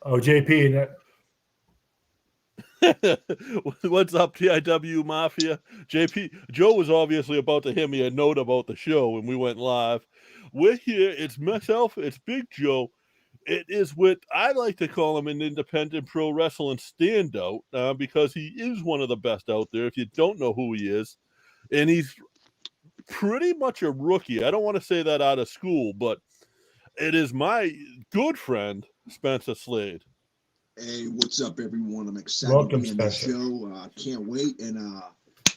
Oh, JP, What's up, TIW Mafia? JP, Joe was obviously about to hit me a note about the show when we went live. We're here. It's myself. It's Big Joe. It is what I like to call him an independent pro wrestling standout because he is one of the best out there. If you don't know who he is, and he's pretty much a rookie. I don't want to say that out of school, but it is my good friend Spencer Slade. Hey, what's up, everyone? I'm excited to welcome, be on this Spencer. show. Can't wait, and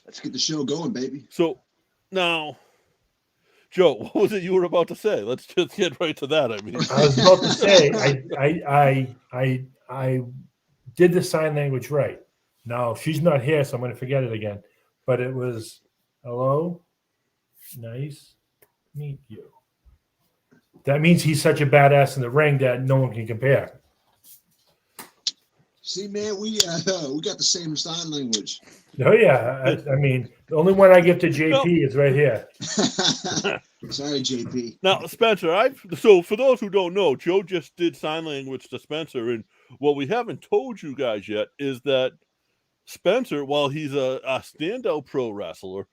let's get the show going, baby. So now, Joe, what was it you were about to say? Let's just get right to that. I mean, I was about to say I did the sign language right. Now she's not here, so I'm going to forget it again. But it was hello, nice meet you. That means he's such a badass in the ring that no one can compare. See, man, we got the same sign language. Oh yeah, I mean the only one I give to JP is right here. Sorry, JP. now, Spencer, so for those who don't know, Joe just did sign language to Spencer, and what we haven't told you guys yet is that Spencer, while he's a standout pro wrestler,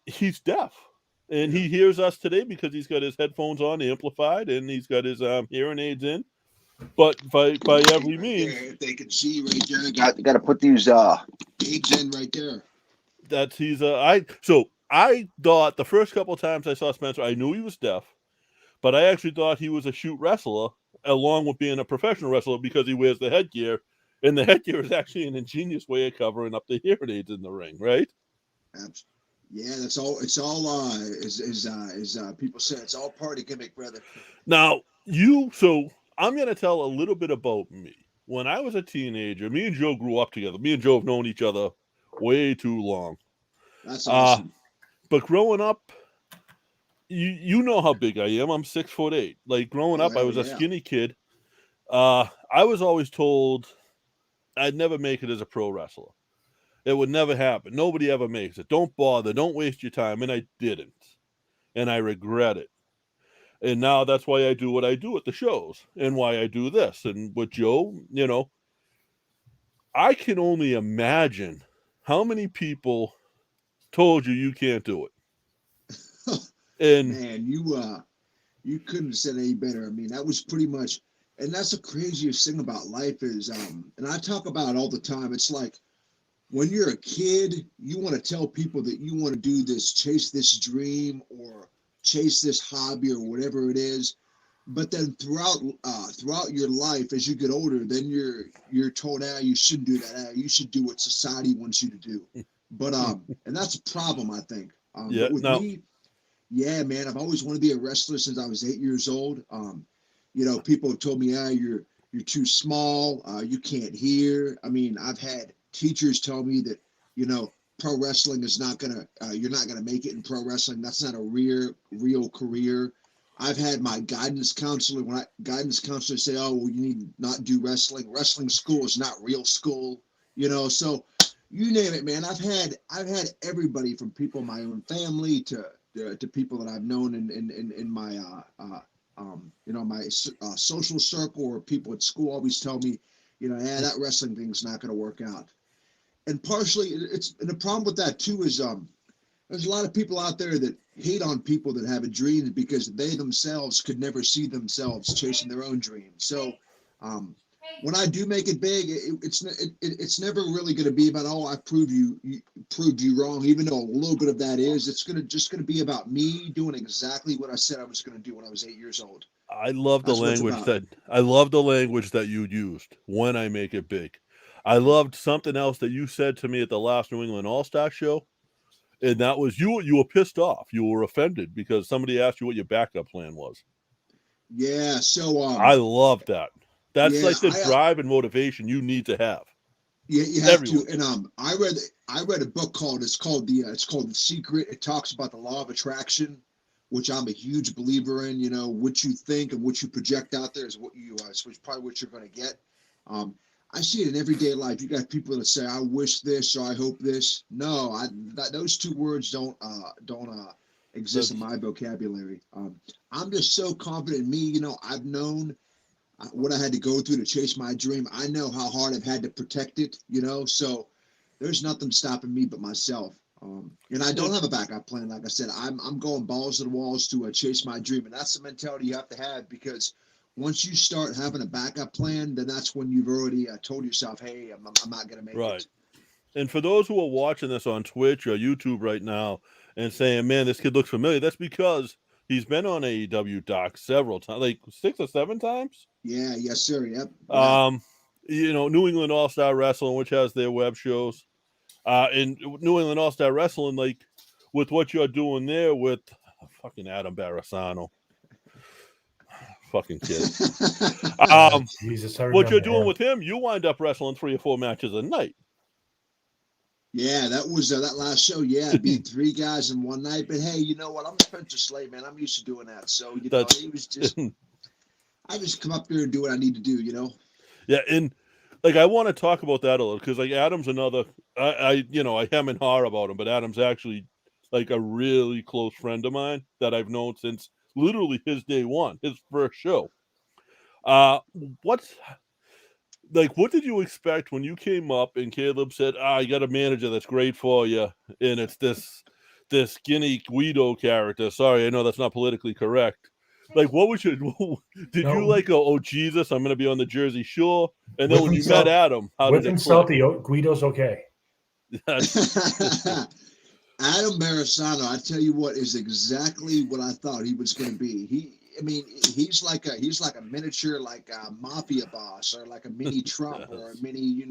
he's deaf. And he hears us today because he's got his headphones on amplified and he's got his hearing aids in. But by every Right means, there, if they can see right there, got to put these eggs in right there. that I thought the first couple of times I saw Spencer, I knew he was deaf, but I actually thought he was a shoot wrestler along with being a professional wrestler because he wears the headgear, and the headgear is actually an ingenious way of covering up the hearing aids in the ring, right? Yeah, that's all. It's all as people say, it's all part of gimmick, brother. Now I'm gonna tell a little bit about me. When I was a teenager, me and Joe grew up together. Me and Joe have known each other way too long. That's Uh awesome. but growing up, you know how big I am. I'm 6'8". Like growing Oh up, I hell was a yeah. skinny kid. I was always told I'd never make it as a pro wrestler. It would never happen. Nobody ever makes it. Don't bother. Don't waste your time. And I didn't. And I regret it. And now that's why I do what I do at the shows and why I do this. And with Joe, I can only imagine how many people told you can't do it. And Man, you couldn't have said any better. I mean, that was pretty much, and that's the craziest thing about life is, and I talk about it all the time. It's like when you're a kid, you want to tell people that you want to do this, chase this dream or chase this hobby or whatever it is. But then throughout your life, as you get older, then you're told, you shouldn't do that. You should do what society wants you to do. But and that's a problem, I think. yeah, But with now, me, yeah, man, I've always wanted to be a wrestler since I was 8 years old. People have told me, you're too small, you can't hear. I mean, I've had teachers tell me that, pro wrestling is not gonna, you're not gonna make it in pro wrestling. That's not a real career. I've had my guidance counselor say, oh, well, you need to not do wrestling. Wrestling school is not real school, So you name it, man. I've had everybody from people in my own family to people that I've known in my my social circle or people at school always tell me, that wrestling thing's not going to work out. And partially, and the problem with that too is there's a lot of people out there that hate on people that have a dream because they themselves could never see themselves chasing their own dreams. So um, when I do make it big, it's never really going to be about, oh, I proved you wrong, even though a little bit of that is. It's just gonna be about me doing exactly what I said I was going to do when I was 8 years old. That's what it's about. I love the language that you used when I make it big. I loved something else that you said to me at the last New England All Star show, and that was you were pissed off. You were offended because somebody asked you what your backup plan was. Yeah. So I love that. That's yeah, like the drive and motivation you need to have. you have to. Everyone. And I read a book called The Secret. It talks about the law of attraction, which I'm a huge believer in. What you think and what you project out there is what you is probably what you're going to get. Um, I see it in everyday life. You got people that say, "I wish this" or "I hope this." No, those two words don't exist in That's my vocabulary. I'm just so confident in me. I've known what I had to go through to chase my dream. I know how hard I've had to protect it, so there's nothing stopping me but myself. And I don't have a backup plan. Like I said, I'm going balls to the walls to chase my dream. And that's the mentality you have to have, because once you start having a backup plan, then that's when you've already told yourself, hey, I'm not going to make it. And for those who are watching this on Twitch or YouTube right now and saying, man, this kid looks familiar, that's because he's been on AEW Doc several times, like 6 or 7 times. Yeah, yes, sir. Yep. New England All-Star Wrestling, which has their web shows. In New England All-Star Wrestling, like with what you're doing there with fucking Adam Barasano. Fucking kid. Jesus, what you're doing with him, you wind up wrestling 3 or 4 matches a night. Yeah, that was that last show. Yeah, beat 3 guys in one night. But hey, you know what? I'm Spencer Slade, man. I'm used to doing that. So he was just. I just come up there and do what I need to do. Yeah, and like I want to talk about that a little, because like Adam's another. I hem and haw about him, but Adam's actually like a really close friend of mine that I've known since literally his day one, his first show. What did you expect when you came up and Caleb said, you got a manager that's great for you, and it's this skinny Guido character? Sorry, I know that's not politically correct. Like, what was you? Did you like go, oh Jesus, I'm going to be on the Jersey Shore? And then when you met Adam, how did it click? Guido's okay. Adam Barasano, I tell you what, is exactly what I thought he was going to be. He's like a miniature, like a mafia boss, or like a mini Trump, or a mini,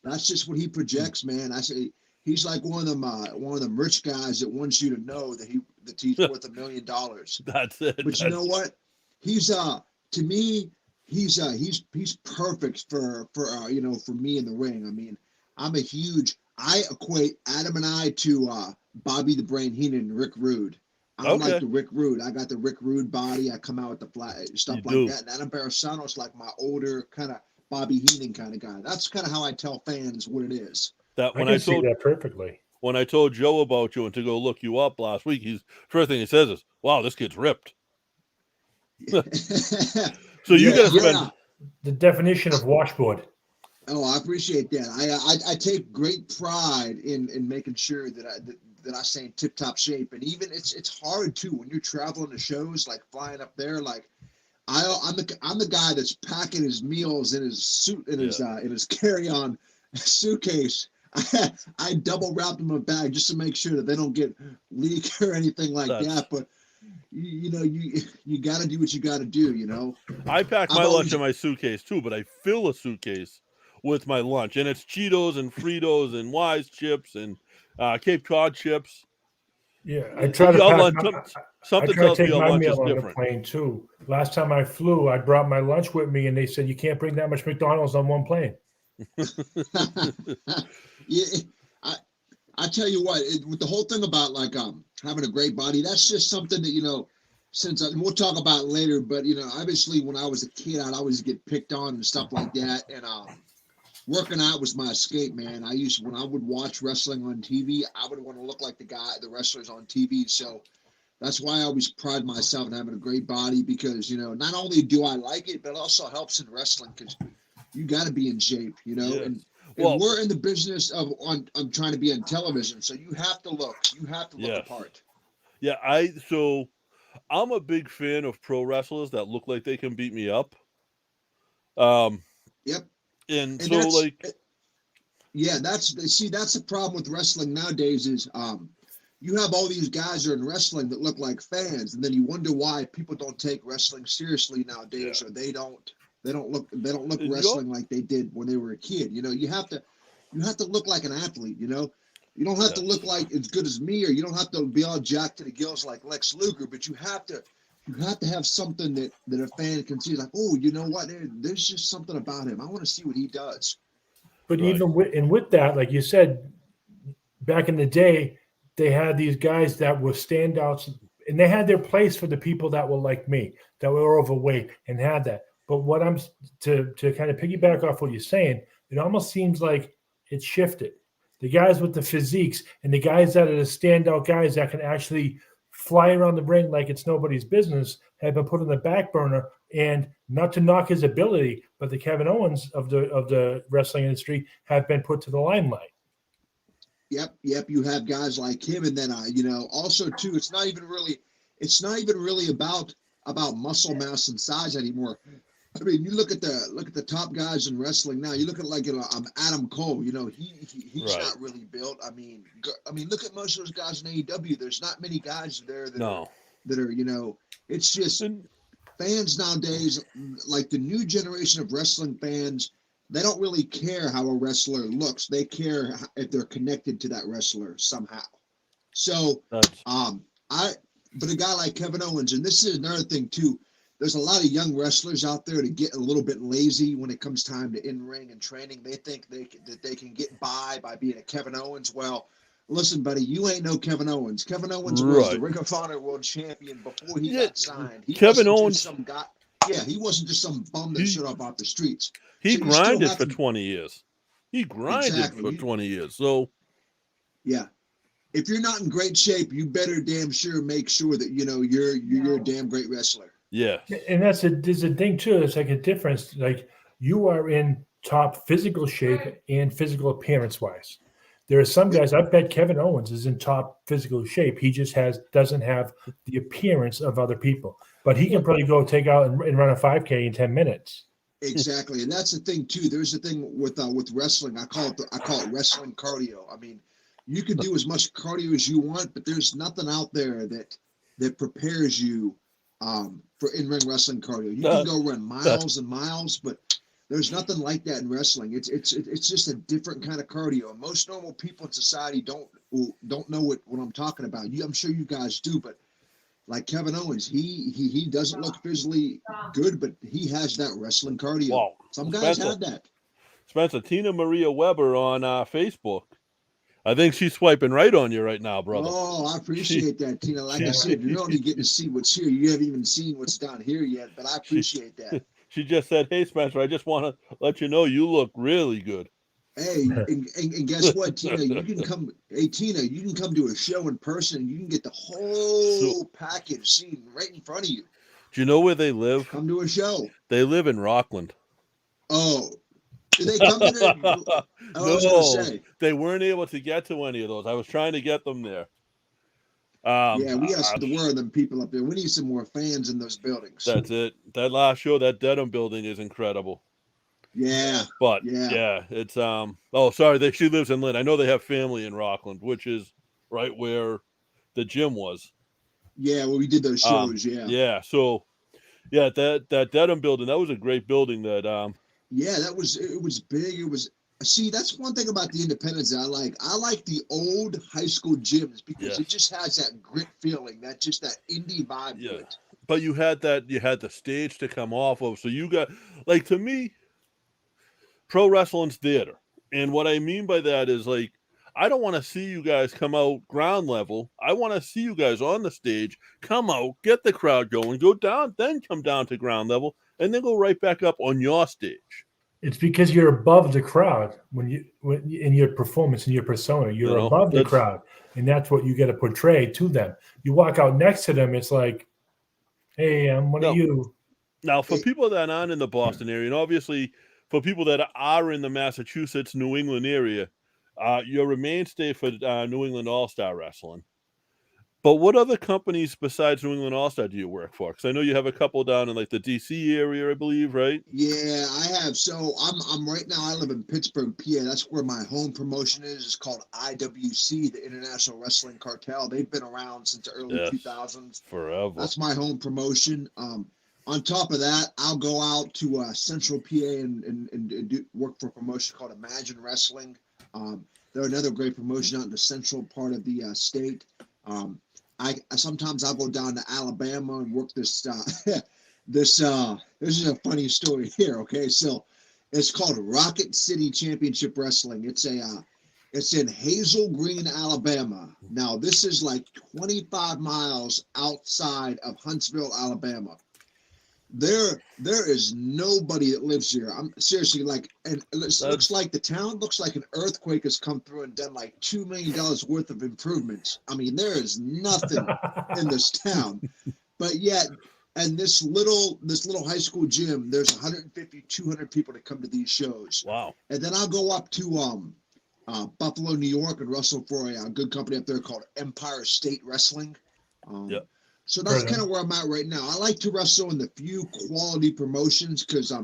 that's just what he projects, man. I say he's like one of them rich guys that wants you to know that he's worth $1 million. That's it. But you know what? He's to me, he's perfect for me in the ring. I mean, I equate Adam and I to Bobby the Brain Heenan and Rick Rude. I'm like the Rick Rude. I got the Rick Rude body. I come out with the flat stuff that. And Adam Barasano's like my older kind of Bobby Heenan kind of guy. That's kind of how I tell fans what it is. I can see that perfectly. When I told Joe about you and to go look you up last week, first thing he says is, "Wow, this kid's ripped." So you got to spend the definition of washboard. Oh, I appreciate that. I take great pride in making sure that I stay in tip top shape, and even it's hard too when you're traveling to shows, like flying up there. Like I'm the guy that's packing his meals in his suit in his carry-on suitcase. I double wrap them in a bag just to make sure that they don't get leak or anything like that. But you got to do what you got to do. I pack my lunch in my suitcase too, but I fill a suitcase with my lunch, and it's Cheetos and Fritos and Wise chips and Cape Cod chips. Yeah, I try to pack. Something tells me my lunch meal is on different. The plane too. Last time I flew, I brought my lunch with me, and they said you can't bring that much McDonald's on one plane. Yeah, I tell you what, with the whole thing about like having a great body, that's just something that and we'll talk about it later. But obviously, when I was a kid, I'd always get picked on and stuff like that, and working out was my escape, man. When I would watch wrestling on TV, I would want to look like the wrestlers on TV. So that's why I always pride myself in having a great body, because, not only do I like it, but it also helps in wrestling, because you got to be in shape, Yes. and we're in the business of trying to be on television. So you have to look the part. Yeah. I'm a big fan of pro wrestlers that look like they can beat me up. Yep. And so that's, like, that's the problem with wrestling nowadays is, you have all these guys that are in wrestling that look like fans, and then you wonder why people don't take wrestling seriously nowadays, or they don't look wrestling like they did when they were a kid. You have to look like an athlete. You don't have to look like as good as me, or you don't have to be all jacked to the gills like Lex Luger, but you have to have something that a fan can see, like, oh, you know what? There's just something about him. I want to see what he does. But even with that, like you said, back in the day, they had these guys that were standouts, and they had their place for the people that were like me, that were overweight and had that. But what I'm to kind of piggyback off what you're saying, it almost seems like it shifted. The guys with the physiques and the guys that are the standout guys that can actually fly around the ring like it's nobody's business have been put on the back burner, And not to knock his ability, but the Kevin Owens of the wrestling industry have been put to the limelight. Yep. You have guys like him, and then also too, it's not even really about muscle mass and size anymore. I mean, you look at the top guys in wrestling now. You look at Adam Cole. He's Right. not really built. I mean, look at most of those guys in AEW. There's not many guys there that are. It's just fans nowadays, like the new generation of wrestling fans. They don't really care how a wrestler looks. They care if they're connected to that wrestler somehow. So, but a guy like Kevin Owens, and this is another thing too. There's a lot of young wrestlers out there that get a little bit lazy when it comes time to in-ring and training. They think that they can get by being a Kevin Owens. Well, listen, buddy, you ain't no Kevin Owens. Kevin Owens was the Ring of Honor World Champion before he got signed. Kevin Owens, some guy. Yeah, he wasn't just some bum that showed up off the streets. He grinded for 20 years. He grinded for 20 years. So, yeah, if you're not in great shape, you better damn sure make sure that you're a damn great wrestler. Yeah, and there's a thing too. It's like a difference. Like you are in top physical shape and physical appearance wise. There are some guys. I bet Kevin Owens is in top physical shape. He just doesn't have the appearance of other people, but he can probably go take out and run a 5K in 10 minutes. Exactly, and that's the thing too. There's a thing with wrestling. I call it wrestling cardio. I mean, you can do as much cardio as you want, but there's nothing out there that prepares you for in-ring wrestling cardio. You can go run miles and miles, but there's nothing like that in wrestling. It's just a different kind of cardio. And most normal people in society don't know what I'm talking about. I'm sure you guys do, but like Kevin Owens, he doesn't look physically good, but he has that wrestling cardio. Wow. Some guys have that. Spencer, Tina Maria Weber on Facebook. I think she's swiping right on you right now, brother. Oh, I appreciate that, Tina. Like I said, you're only getting to see what's here. You haven't even seen what's down here yet, but I appreciate that. She just said, "Hey, Spencer, I just want to let you know you look really good." Hey, and guess what, Tina? You can come. Hey, Tina, you can come to a show in person. And you can get the whole package seen right in front of you. Do you know where they live? Come to a show. They live in Rockland. Oh, do they come to there? I was gonna say. They weren't able to get to any of those. I was trying to get them there. Yeah, we got some word of them people up there. We need some more fans in those buildings. That's it. That last show, that Dedham building is incredible. Yeah. But yeah, it's oh, sorry, she lives in Lynn. I know they have family in Rockland, which is right where the gym was. Yeah, well, we did those shows, Yeah. So that Dedham building, that was a great building that yeah, it was big. See, that's one thing about the independents that I like. I like the old high school gyms because it just has that grit feeling, that indie vibe to it. But you had the stage to come off of. So you got, like, to me, pro wrestling's theater. And what I mean by that is, like, I don't want to see you guys come out ground level. I want to see you guys on the stage, come out, get the crowd going, go down, then come down to ground level, and then go right back up on your stage. It's because you're above the crowd when in your performance, in your persona, you're above the crowd, and that's what you got to portray to them. You walk out next to them, it's like, hey, I'm one of you. Now, for people that aren't in the Boston area, and obviously for people that are in the Massachusetts, New England area, you're a mainstay for New England All-Star Wrestling. But what other companies besides New England All-Star do you work for? Because I know you have a couple down in like the DC area, I believe, right? Yeah, I have. So I'm right now. I live in Pittsburgh, PA. That's where my home promotion is. It's called IWC, the International Wrestling Cartel. They've been around since the early 2000s. Forever. That's my home promotion. On top of that, I'll go out to Central PA and do work for a promotion called Imagine Wrestling. They're another great promotion out in the central part of the state. Sometimes I'll go down to Alabama and work this. This is a funny story here. Okay, so it's called Rocket City Championship Wrestling. It's in Hazel Green, Alabama. Now this is like 25 miles outside of Huntsville, Alabama. There is nobody that lives here. I'm seriously like, and it looks like the town looks like an earthquake has come through and done like $2 million worth of improvements. I mean, there is nothing in this town, but yet And this little high school gym, there's 150, 200 people that come to these shows. Wow. And then I'll go up to Buffalo, New York, and wrestle for a good company up there called Empire State Wrestling. Yep. So that's kind of where I'm at right now. I like to wrestle in the few quality promotions because I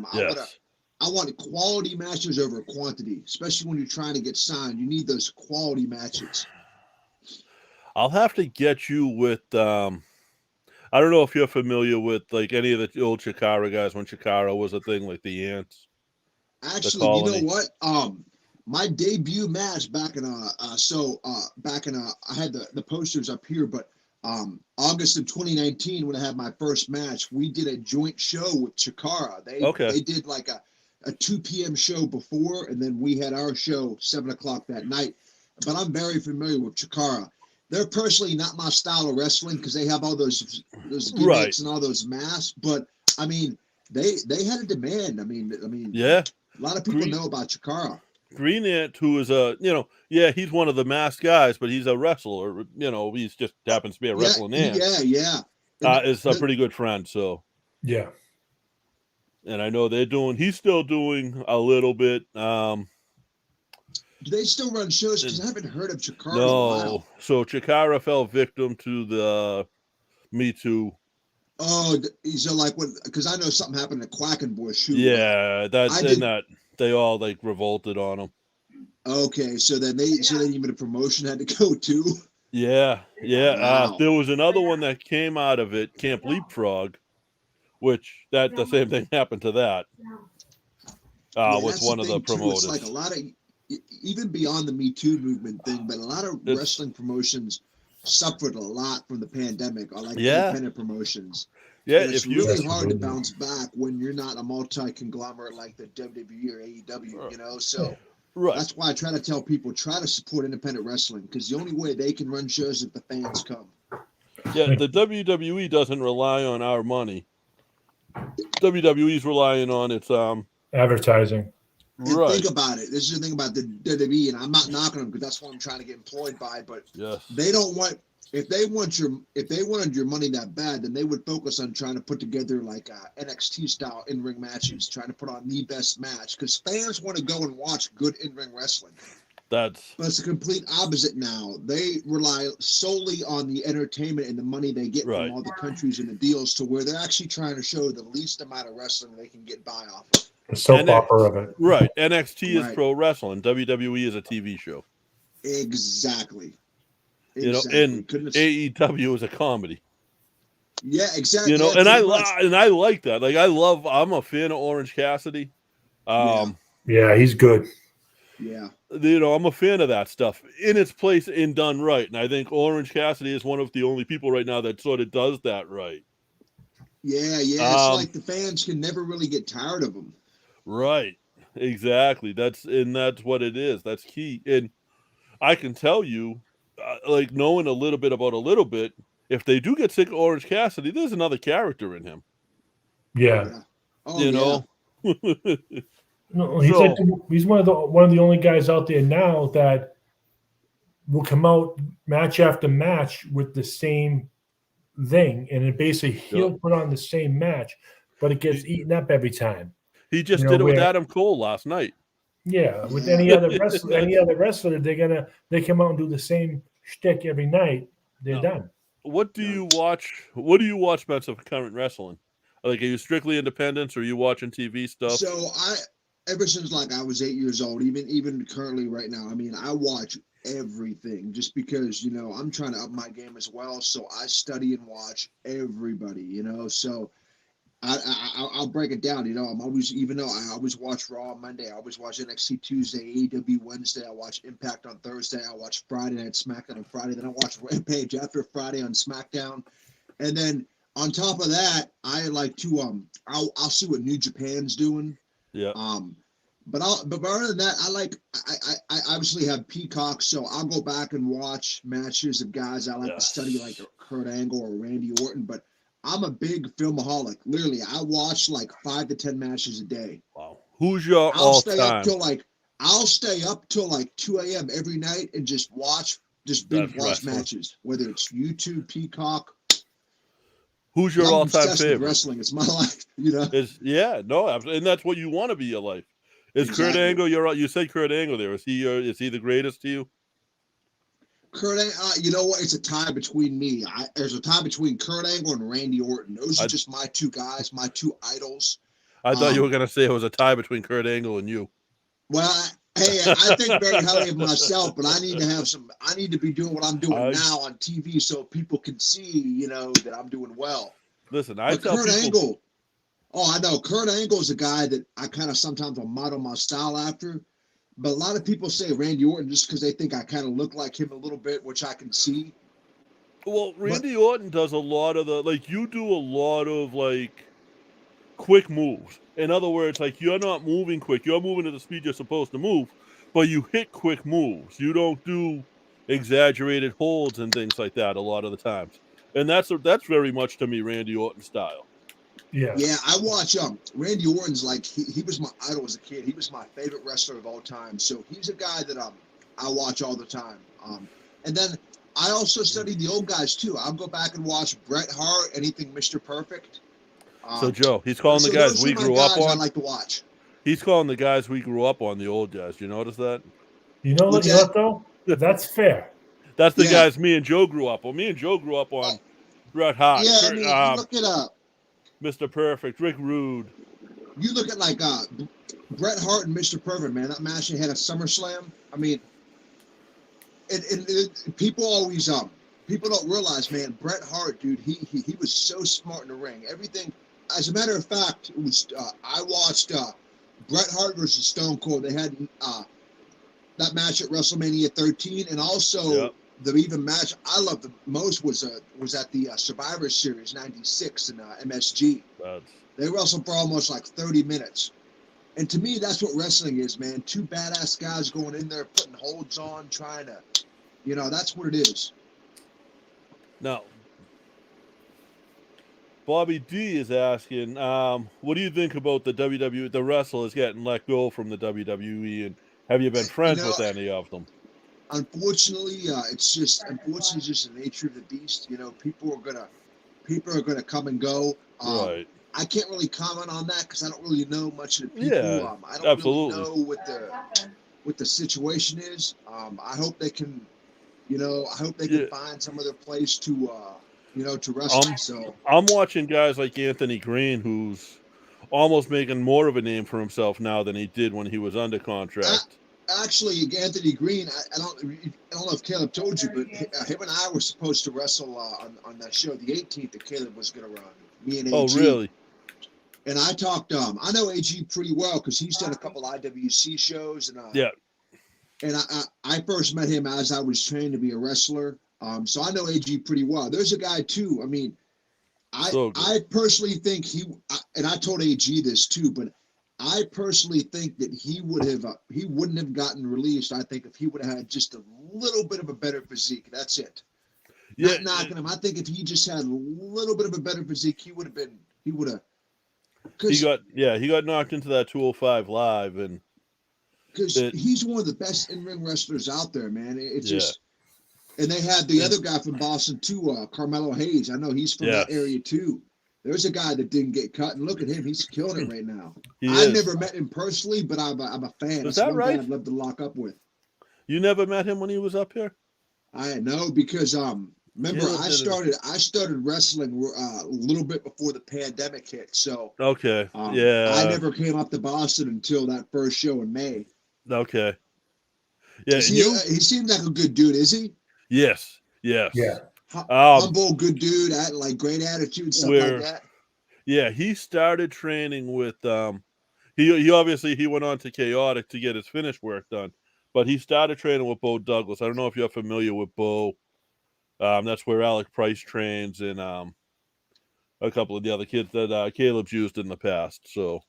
want quality matches over quantity, especially when you're trying to get signed. You need those quality matches. I'll have to get you with I don't know if you're familiar with like any of the old Chikara guys when Chikara was a thing, like the Ants. Actually, you know what? My debut match back in I had the posters up here, but August of 2019 when I had my first match, we did a joint show with Chikara. They did like a 2 p.m. show before, and then we had our show 7 o'clock that night. But I'm very familiar with Chikara. They're personally not my style of wrestling because they have all those gimmicks and all those masks. But I mean, they had a demand. I mean, yeah. A lot of people know about Chikara. Green Ant, who is he's one of the masked guys, but he's a wrestler. He's just happens to be a wrestling ant. Yeah. Is a pretty good friend. So yeah. And I know he's still doing a little bit. Do they still run shows? Because I haven't heard of Chikara in a No. while. So Chikara fell victim to the Me Too. Oh, so like because I know something happened at Quackenbush. Yeah, that they all like revolted on him. Okay, so then even a promotion had to go too. Yeah. Wow. There was another one that came out of it, Camp Leapfrog, which the same thing happened to that. With one of the promoters. It's like a lot of, even beyond the Me Too movement thing, but a lot of wrestling promotions suffered a lot from the pandemic, or like independent promotions. Yeah, and it's really hard to bounce back when you're not a multi-conglomerate like the WWE or AEW, So that's why I try to tell people, try to support independent wrestling, because the only way they can run shows is if the fans come. Yeah, the WWE doesn't rely on our money. WWE's relying on its advertising. And think about it. This is the thing about the WWE, and I'm not knocking them because that's what I'm trying to get employed by. But they don't want if they wanted your money that bad, then they would focus on trying to put together like NXT style in-ring matches, trying to put on the best match because fans want to go and watch good in-ring wrestling. But it's the complete opposite now. They rely solely on the entertainment and the money they get from all the countries and the deals, to where they're actually trying to show the least amount of wrestling they can get by off of. The soap opera of it. Right. NXT is pro wrestling. WWE is a TV show. Exactly. And AEW is a comedy. Yeah, exactly. And I like that. Like I'm a fan of Orange Cassidy. Yeah, he's good. Yeah. I'm a fan of that stuff in its place and done right. And I think Orange Cassidy is one of the only people right now that sort of does that right. Yeah. It's like the fans can never really get tired of him. Right. Exactly. That's what it is. That's key. And I can tell you, like knowing a little bit about a little bit, if they do get sick of Orange Cassidy, there's another character in him. Yeah. Oh, No, he's one of the only guys out there now that will come out match after match with the same thing, and it basically he'll put on the same match, but it gets eaten up every time. He just did it with Adam Cole last night. Yeah, with any other wrestler, they come out and do the same shtick every night. They're done. What do you watch? What do you watch about of current wrestling? Like, are you strictly independents, or are you watching TV stuff? So ever since like I was 8 years old, even currently right now, I mean, I watch everything just because, I'm trying to up my game as well. So I study and watch everybody, so I'll break it down. I'm always, even though I always watch Raw on Monday, I always watch NXT Tuesday, AEW Wednesday, I watch Impact on Thursday, I watch Friday Night SmackDown on Friday, then I watch Rampage after Friday on SmackDown. And then on top of that, I like to I'll see what New Japan's doing. Yeah. But other than that, I obviously have Peacock, so I'll go back and watch matches of guys I like to study, like Kurt Angle or Randy Orton. But I'm a big filmaholic. Literally, I watch like 5 to 10 matches a day. Wow. Who's your all-time? I'll stay up till like 2 a.m. every night and just binge watch matches, whether it's YouTube, Peacock. Who's your I'm all-time obsessed with favorite? wrestling. It's my life, you know. And that's what you want to be your life. Is Kurt Exactly. Angle you said Kurt Angle there? Is he the greatest to you? You know what? It's a tie between me. There's a tie between Kurt Angle and Randy Orton. Those are just my two guys, my two idols. I thought you were going to say it was a tie between Kurt Angle and you. Well, hey, I think very highly of myself, but I need to be doing what I'm doing now on TV so people can see, you know, that I'm doing well. Listen, Kurt Angle, I know. Kurt Angle is a guy that I kind of sometimes will model my style after. But a lot of people say Randy Orton just because they think I kind of look like him a little bit, which I can see. Well, Randy Orton does a lot of you do a lot of, quick moves. In other words, you're not moving quick. You're moving at the speed you're supposed to move, but you hit quick moves. You don't do exaggerated holds and things like that a lot of the times. And that's very much, to me, Randy Orton style. Yeah, I watch Randy Orton's he was my idol as a kid. He was my favorite wrestler of all time. So he's a guy that I watch all the time. And then I also study the old guys too. I'll go back and watch Bret Hart, anything Mr. Perfect. So Joe, he's calling the guys we grew up on. I like to watch. He's calling the guys we grew up on the old guys. You notice that? You know what though? That's fair. That's the guys me and Joe grew up on. Me and Joe grew up on Bret Hart. Yeah, look it up. Mr. Perfect, Rick Rude. You look at Bret Hart and Mr. Perfect, man. That match they had at SummerSlam. I mean, people always people don't realize, man. Bret Hart, dude, he was so smart in the ring. Everything. As a matter of fact, it was I watched Bret Hart versus Stone Cold. They had that match at WrestleMania 13, and also. Yep. The even match I loved the most was at the Survivor Series '96 in MSG. They wrestled for almost 30 minutes, and to me, that's what wrestling is, man. Two badass guys going in there, putting holds on, trying to, that's what it is. Now, Bobby D is asking, what do you think about the WWE, the wrestlers getting let go from the WWE, and have you been friends with any of them? Unfortunately, it's just the nature of the beast. People are gonna come and go. Right. I can't really comment on that because I don't really know much of the people. Yeah, I don't really know what the situation is. I hope they can, can find some other place to, to wrestle. So I'm watching guys like Anthony Green, who's almost making more of a name for himself now than he did when he was under contract. Actually, Anthony Green, I don't know if Caleb told you, but him and I were supposed to wrestle on that show, the 18th, that Caleb was going to run. Me and AG. Oh, really? And I talked. I know AG pretty well because he's done a couple IWC shows, and And I first met him as I was trained to be a wrestler. So I know AG pretty well. There's a guy too. I mean, I personally think and I told AG this too, but. I personally think that he wouldn't have gotten released. I think if he would have had just a little bit of a better physique, that's it. Yeah, not knocking him. I think if he just had a little bit of a better physique, he would have. He got knocked into that 205 live, and because he's one of the best in-ring wrestlers out there, man. It's just, and they had the other guy from Boston too, Carmelo Hayes. I know he's from that area too. There's a guy that didn't get cut, and look at him. He's killing it right now. I never met him personally, but I'm a fan. Is that right? I'd love to lock up with. You never met him when he was up here? I know because remember I started wrestling a little bit before the pandemic hit. So I never came up to Boston until that first show in May. Okay. Yeah, he seems like a good dude, is he? Yes. Yes. Yeah. Humble, good dude, great attitude, stuff like that. Yeah, he started training with he obviously he went on to Chaotic to get his finish work done, but he started training with Bo Douglas. I don't know if you're familiar with Bo. That's where Alec Price trains and a couple of the other kids that Caleb's used in the past. So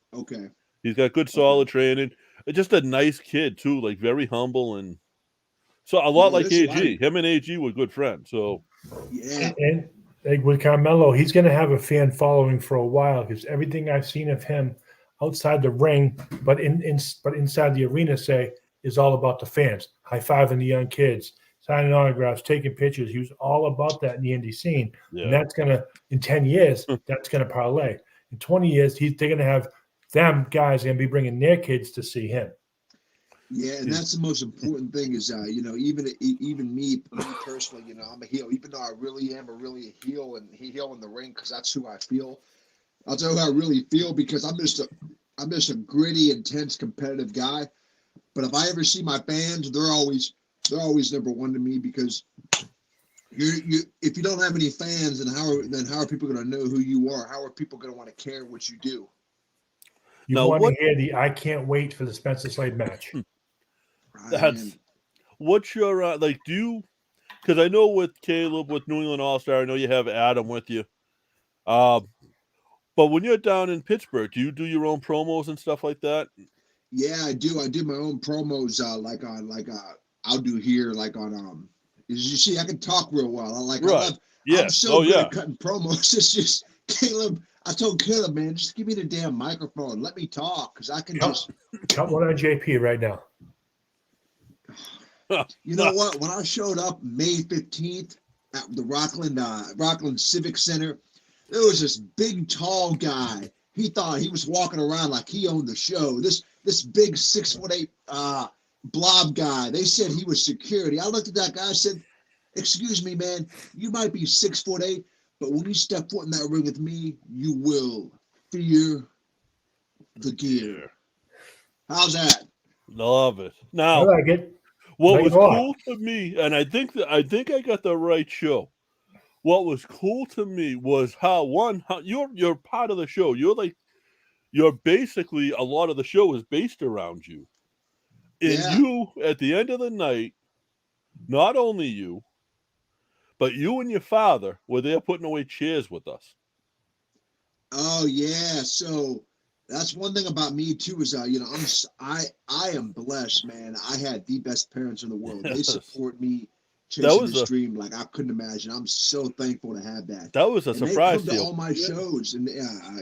he's got good solid training. Just a nice kid too, very humble and so a lot like AG. Right. Him and AG were good friends. So and with Carmelo, he's going to have a fan following for a while because everything I've seen of him outside the ring, but inside the arena, is all about the fans, high-fiving the young kids, signing autographs, taking pictures. He was all about that in the indie scene. Yeah. And that's going to, in 10 years, that's going to parlay. In 20 years, they're going to have them guys going to be bringing their kids to see him. Yeah, and that's the most important thing is, even me personally, I'm a heel. Even though I really am a heel and heel in the ring because that's who I feel. I'll tell you how I really feel because I'm just a gritty, intense, competitive guy. But if I ever see my fans, they're always number one to me because if you don't have any fans, then how are people going to know who you are? How are people going to want to care what you do? You Now, want to hear the I can't wait for the Spencer Slade match. That's what's your do you? Because I know with Caleb with New England All Star, I know you have Adam with you. But when you're down in Pittsburgh, do you do your own promos and stuff like that? Yeah, I do. I do my own promos, I'll do here, as you see, I can talk real well. I'm so good at cutting promos. It's just Caleb. I told Caleb, man, just give me the damn microphone. Let me talk because I can cut one on JP right now. You know what? When I showed up May 15th at the Rockland Civic Center, there was this big, tall guy. He thought he was walking around like he owned the show. This big 6'8" blob guy. They said he was security. I looked at that guy. I said, "Excuse me, man. You might be 6'8", but when you step foot in that ring with me, you will fear the gear." How's that? Love it. I Now, like it. what Like was it a lot. cool to me, and I think I got the right show. What was cool to me was how you're part of the show. You're basically a lot of the show is based around you. And Yeah. you, at the end of the night, not only you, but you and your father were there putting away chairs with us. Oh yeah, so that's one thing about me too is I am blessed, man. I had the best parents in the world. They Yes. support me chasing was this a- dream like I couldn't imagine. I'm so thankful to have that. That was a And surprise they to come to you. all my shows, and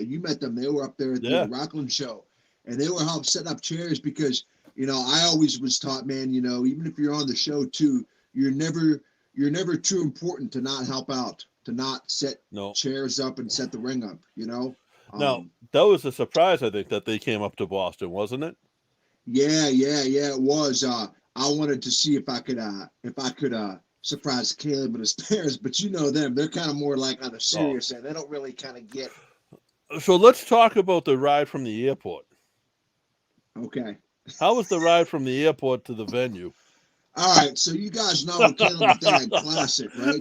you met them. They were up there at the Rockland show, and they were helping set up chairs because I always was taught, man. Even if you're on the show too, you're never too important to not help out, to not set chairs up and set the ring up. Now, that was a surprise, I think, that they came up to Boston, wasn't it? Yeah, it was. I wanted to see if I could surprise Caleb and his parents, but you know them, they're kind of more like on the serious end. They don't really kind of get. So let's talk about the ride from the airport. Okay. How was the ride from the airport to the venue? All right, so you guys know Caleb's dad, classic, right?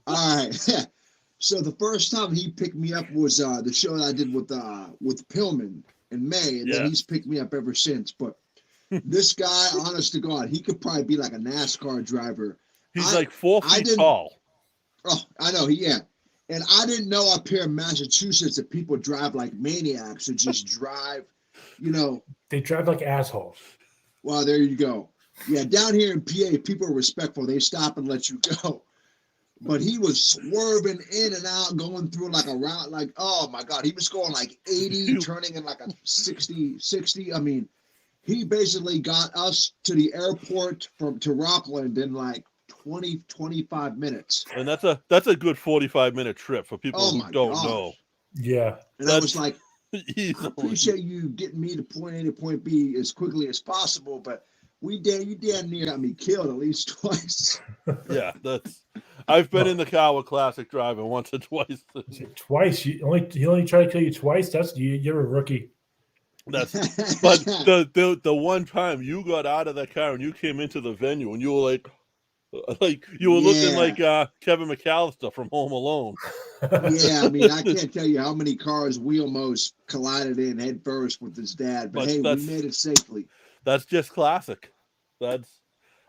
All right. So the first time he picked me up was the show that I did with Pillman in May, and then he's picked me up ever since. But this guy, honest to God, he could probably be like a NASCAR driver. He's like 4 feet tall. Oh, I know, and I didn't know up here in Massachusetts that people drive like maniacs or just drive, They drive like assholes. Well, there you go. Yeah, down here in PA, people are respectful. They stop and let you go. But he was swerving in and out, going through like a route, like, oh my God, he was going like 80, turning in like a 60. I mean, he basically got us to the airport to Rockland in like 20-25 minutes. And that's a good 45-minute trip for people who don't know. Yeah. And I was like, I appreciate you getting me to point A to point B as quickly as possible, but you damn near got me killed at least twice. Yeah, I've been in the car with Classic driving once or twice. Twice? He only tried to kill you twice? You're a rookie. But the one time you got out of that car and you came into the venue and you were like you were looking like Kevin McAllister from Home Alone. Yeah, I mean, I can't tell you how many cars we almost collided in head first with his dad, but hey, we made it safely. That's just Classic.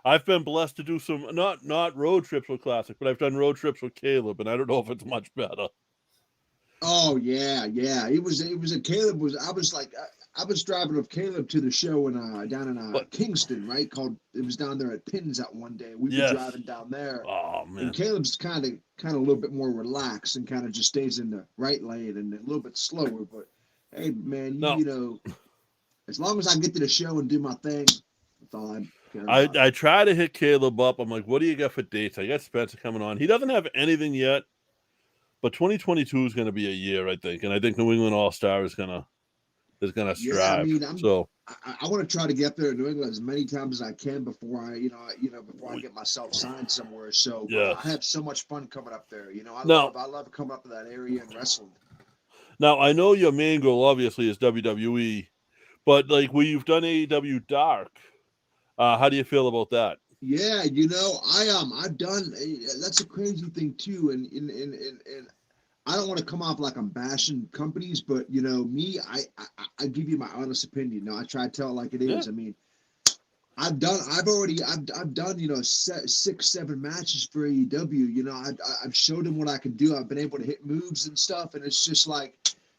I've been blessed to do some not road trips with Classic, but I've done road trips with Caleb, and I don't know if it's much better. Oh yeah. It was a Caleb I was driving with Caleb to the show down in Kingston, right? It was down there at Pins that one day. We were driving down there. Oh man. And Caleb's kind of a little bit more relaxed and kind of just stays in the right lane and a little bit slower. But hey, man, you know, as long as I get to the show and do my thing, that's all care about. I try to hit Caleb up. I'm like, what do you got for dates? I got Spencer coming on. He doesn't have anything yet, but 2022 is going to be a year, I think, and I think New England All Star is gonna strive. Yeah, I mean, so I want to try to get there to New England as many times as I can before I get myself signed somewhere. So Yes. I have so much fun coming up there. You know, I Now- love coming up to that area and wrestling. now I know your main goal obviously is WWE, but like where you've done AEW Dark, how do you feel about that? Yeah, you know, I've done. That's a crazy thing too, and I don't want to come off like I'm bashing companies, but you know, me, I give you my honest opinion. No, I try to tell it like it is. Yeah. I mean, I've done, you know, 6-7 matches for AEW. You know, I've showed them what I can do. I've been able to hit moves and stuff, and it's just like,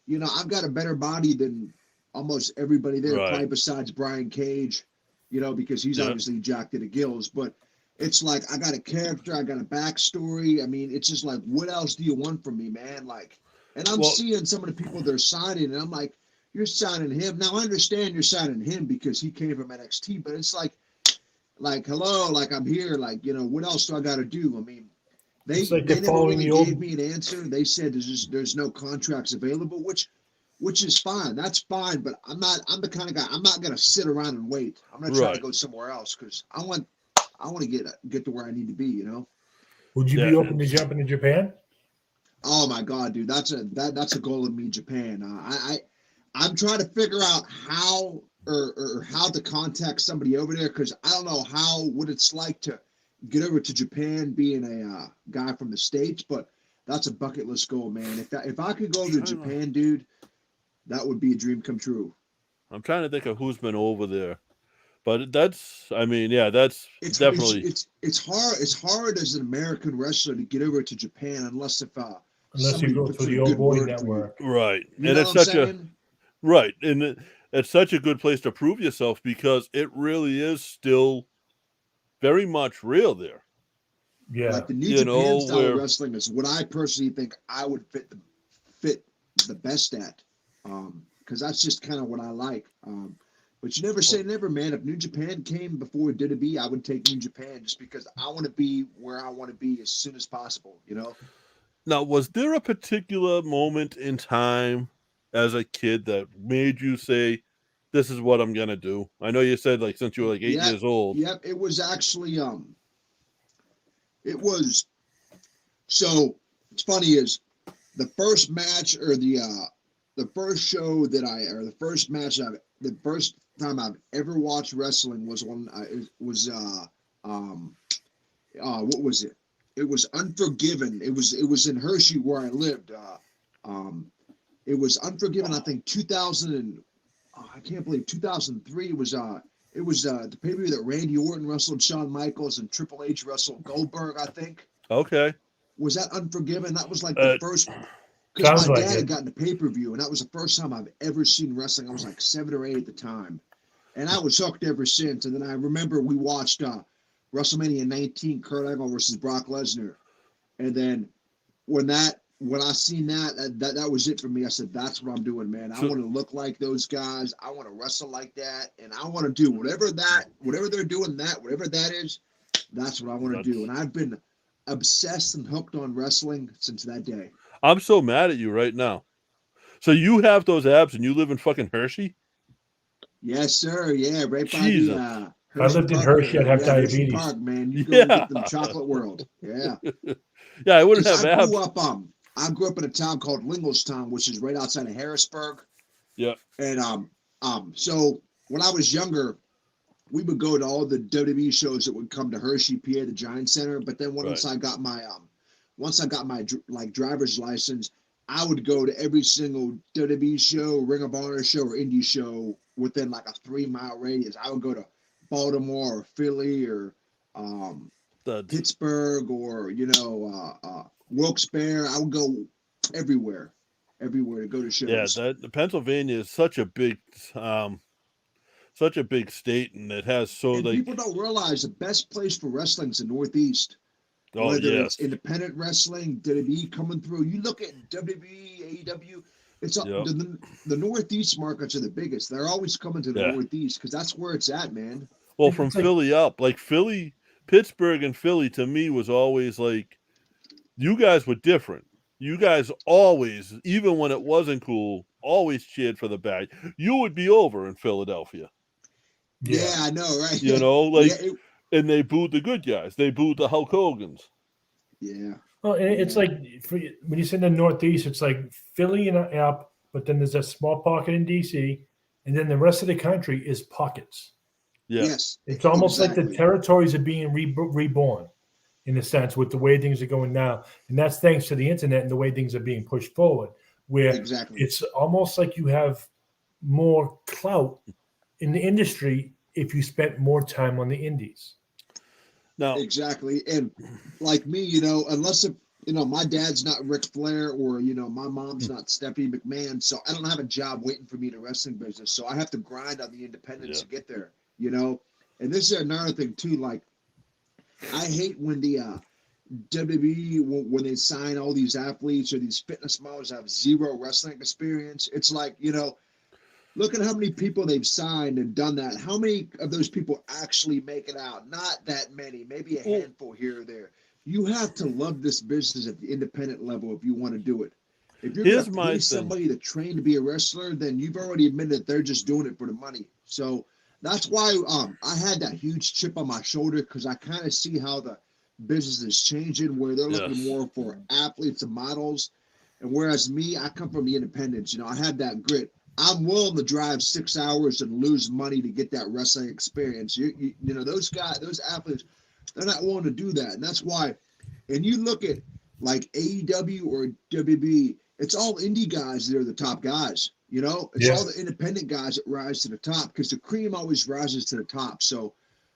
you know, I've got a better body than almost everybody there, Right. probably besides Brian Cage, you know, because he's obviously jacked to the gills, but. It's like I got a character, I got a backstory. I mean, it's just like, what else do you want from me, man? Like, and I'm seeing some of the people they're signing, and I'm like, you're signing him. Now I understand you're signing him because he came from NXT, but it's like hello, like I'm here, like, you know, what else do I got to do? I mean, they never really gave me an answer. They said there's no contracts available, which is fine. That's fine, but I'm the kind of guy. I'm not gonna sit around and wait. I'm gonna try to go somewhere else because I want to get to where I need to be, you know. Would you be open to jumping to Japan? Oh my God, dude, that's a goal of me, Japan. I'm trying to figure out how or how to contact somebody over there because I don't know what it's like to get over to Japan being a guy from the States, but that's a bucket list goal, man. If I could go to Japan, dude, that would be a dream come true. I'm trying to think of who's been over there. But that's definitely it's hard. It's hard as an American wrestler to get over to Japan unless you go through the old boy network, right? You and it's such and it's such a good place to prove yourself because it really is still very much real there. Yeah, like the New Japan style of wrestling is what I personally think I would fit the best at, because that's just kind of what I like. But you never say never, man. If New Japan came before WWE, I would take New Japan just because I want to be where I want to be as soon as possible, you know? Now, was there a particular moment in time as a kid that made you say, this is what I'm going to do? I know you said like since you were like 8 years old. Yep, it was actually, so it's funny is the first match or the first show that the first match the first time I've ever watched wrestling was what was it? It was Unforgiven. It was in Hershey where I lived. It was Unforgiven. I think 2000 I can't believe 2003. It was the pay-per-view that Randy Orton wrestled Shawn Michaels and Triple H wrestled Goldberg. I think. Okay. Was that Unforgiven? That was like the first. Because my dad had gotten a pay-per-view, and that was the first time I've ever seen wrestling. I was like 7 or 8 at the time, and I was hooked ever since. And then I remember we watched WrestleMania 19, Kurt Angle versus Brock Lesnar, and then when I seen that was it for me. I said, "That's what I'm doing, man. I want to look like those guys. I want to wrestle like that, and I want to do whatever they're doing. Whatever that is, that's what I want to do." And I've been obsessed and hooked on wrestling since that day. I'm so mad at you right now. So you have those abs and you live in fucking Hershey? Yes, sir. Yeah, right by Jesus. the if I lived in Hershey, I'd have diabetes. Park, man. You go get them Chocolate World. Yeah. Yeah, I wouldn't have abs. I grew up in a town called Linglestown, which is right outside of Harrisburg. Yeah. And so when I was younger, we would go to all the WWE shows that would come to Hershey, PA, the Giant Center. But then once I got my like driver's license, I would go to every single WWE show, Ring of Honor show, or indie show within like a 3-mile radius. I would go to Baltimore or Philly or Pittsburgh or Wilkes-Barre. I would go everywhere to go to shows. Yeah, Pennsylvania is such a big state, and it has people don't realize the best place for wrestling is the Northeast. Whether it's independent wrestling, WWE coming through. You look at WWE, AEW, it's the Northeast markets are the biggest. They're always coming to the Northeast because that's where it's at, man. Well, It's from like- Philly up, like Philly, Pittsburgh and Philly to me was always like, you guys were different. You guys always, even when it wasn't cool, always cheered for the bad. You would be over in Philadelphia, Yeah, I know, right? you know, like, Yeah, and they booed the good guys. They booed the Hulk Hogans. yeah. Well, and it's Yeah. like when you say the Northeast, it's like Philly and up, but then there's a small pocket in DC, and then the rest of the country is pockets. Yeah. Yes. It's almost like the exactly. territories are being reborn, in a sense, with the way things are going now, and that's thanks to the internet and the way things are being pushed forward. Where Exactly. it's almost like you have more clout in the industry if you spent more time on the indies. Now, Exactly. And like me, unless my dad's not Ric Flair or, my mom's not Stephanie McMahon. So I don't have a job waiting for me in the wrestling business. So I have to grind on the independents to get there, And this is another thing too. Like, I hate when the WWE, when they sign all these athletes or these fitness models have zero wrestling experience. It's like, look at how many people they've signed and done that. How many of those people actually make it out? Not that many, maybe a handful here or there. You have to love this business at the independent level if you want to do it. If you're going to pay somebody to train to be a wrestler, then you've already admitted that they're just doing it for the money. So that's why I had that huge chip on my shoulder, because I kind of see how the business is changing, where they're looking more for athletes and models. And whereas me, I come from the independents, I had that grit. I'm willing to drive 6 hours and lose money to get that wrestling experience. Those guys, those athletes, they're not willing to do that. And that's why, and you look at like AEW or WB, it's all indie guys that are the top guys. It's all the independent guys that rise to the top, because the cream always rises to the top. So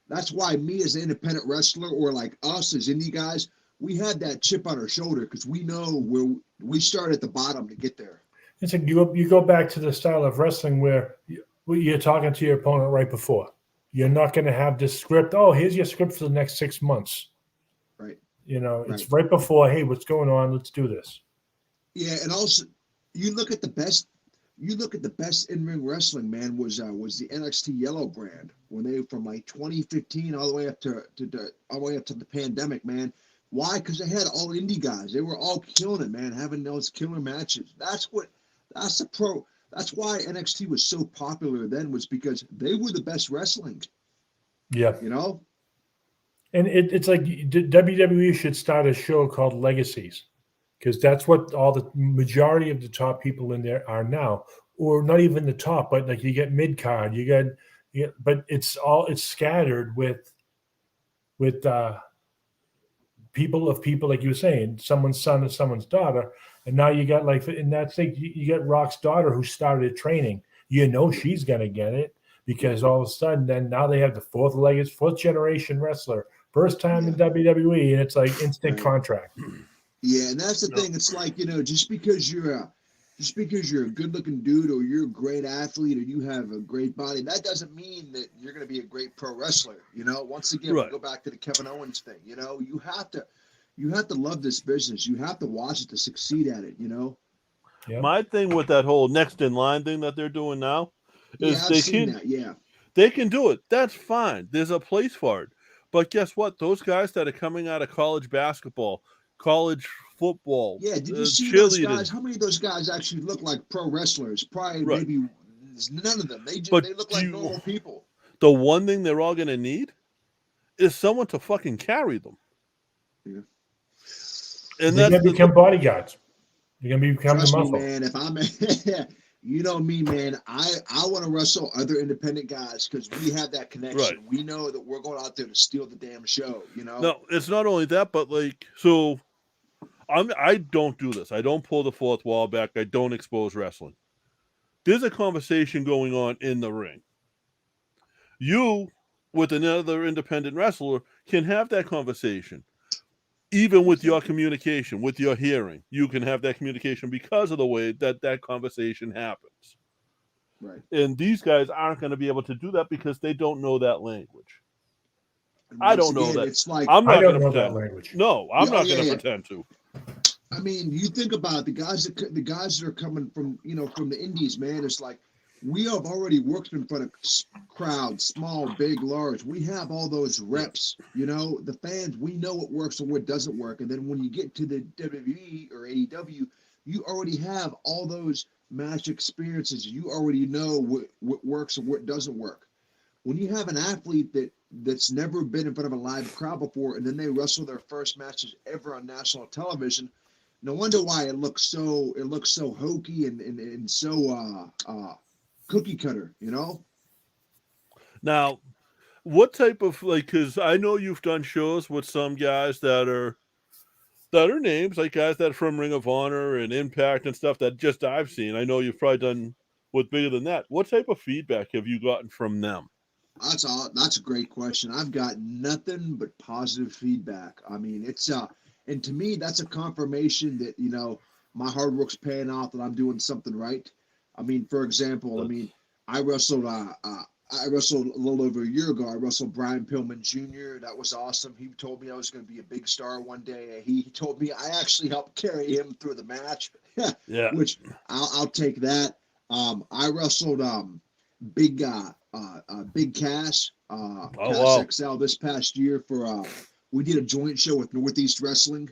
that's why me as an independent wrestler, or like us as indie guys, we had that chip on our shoulder, because we know where we start at the bottom to get there. It's like you go back to the style of wrestling where you're talking to your opponent right before. You're not going to have this script. Oh, here's your script for the next 6 months. Right. It's right before. Hey, what's going on? Let's do this. Yeah, and also you look at the best in-ring wrestling, man, was the NXT Yellow brand, when they, from like 2015 all the way up to the pandemic, man. Why? Because they had all indie guys. They were all killing it, man, having those killer matches. That's why NXT was so popular then, was because they were the best wrestling. Yeah. And it's like WWE should start a show called Legacies, because that's what all the majority of the top people in there are now, or not even the top, but like you get mid card, but it's scattered with people like you were saying, someone's son or someone's daughter, and now you got like in that thing you get Rock's daughter who started training. She's gonna get it, because all of a sudden then now they have the fourth generation wrestler, first time in WWE, and it's like instant contract. Yeah, and that's the thing. It's like, just because you're a good-looking dude, or you're a great athlete, or you have a great body, that doesn't mean that you're going to be a great pro wrestler. Once again, we go back to the Kevin Owens thing. You have to love this business. You have to watch it to succeed at it. Yep. My thing with that whole next in line thing that they're doing now is they can do it. That's fine. There's a place for it. But guess what? Those guys that are coming out of college basketball, college football, did you see those guys? How many of those guys actually look like pro wrestlers? Probably maybe none of them. They look like normal people. The one thing they're all going to need is someone to fucking carry them. Yeah. And they're going to become bodyguards. You're going to become the muscle. Man, if I'm me, man, I want to wrestle other independent guys, because we have that connection. Right. We know that we're going out there to steal the damn show, No, it's not only that, but so I don't do this. I don't pull the fourth wall back. I don't expose wrestling. There's a conversation going on in the ring. You, with another independent wrestler, can have that conversation. Even with your communication, with your hearing, you can have that communication because of the way that conversation happens. Right. And these guys aren't going to be able to do that because they don't know that language. I don't know that. It's like, I'm not I don't going to know pretend. that language. No, I'm not going to pretend to. I mean, you think about it, the guys that are coming from, from the indies, man. It's like we have already worked in front of crowds, small, big, large. We have all those reps. The fans, we know what works and what doesn't work. And then when you get to the WWE or AEW, you already have all those match experiences. You already know what works and what doesn't work. When you have an athlete that's never been in front of a live crowd before, and then they wrestle their first matches ever on national television, no wonder why it looks so hokey and so cookie cutter. Now, what type of because I know you've done shows with some guys that are names, like guys that are from Ring of Honor and Impact and stuff that just I've seen. I know you've probably done with bigger than that. What type of feedback have you gotten from them? That's a great question. I've got nothing but positive feedback. I mean, it's and to me, that's a confirmation that my hard work's paying off, that I'm doing something right. I mean, for example, I wrestled a little over a year ago. I wrestled Brian Pillman Jr. That was awesome. He told me I was going to be a big star one day. He told me I actually helped carry him through the match. Yeah, which I'll take that. I wrestled Big Cass, XL this past year for we did a joint show with Northeast Wrestling.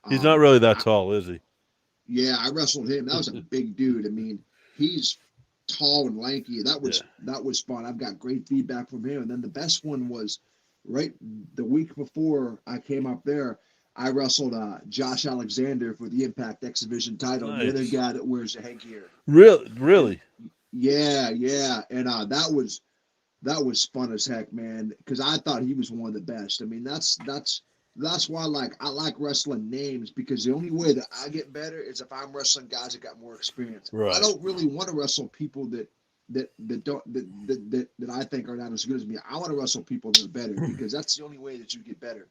He's not really that tall, is he? Yeah, I wrestled him. That was a big dude. I mean, he's tall and lanky. That was fun. I've got great feedback from him. And then the best one was right the week before I came up there. I wrestled Josh Alexander for the Impact X Division title. Nice. The other guy that wears the headgear. Really? Yeah. And that was fun as heck, man. Because I thought he was one of the best. I mean, that's why I like wrestling names, because the only way that I get better is if I'm wrestling guys that got more experience. Right. I don't really want to wrestle people that I think are not as good as me. I want to wrestle people that are better, because that's the only way that you get better.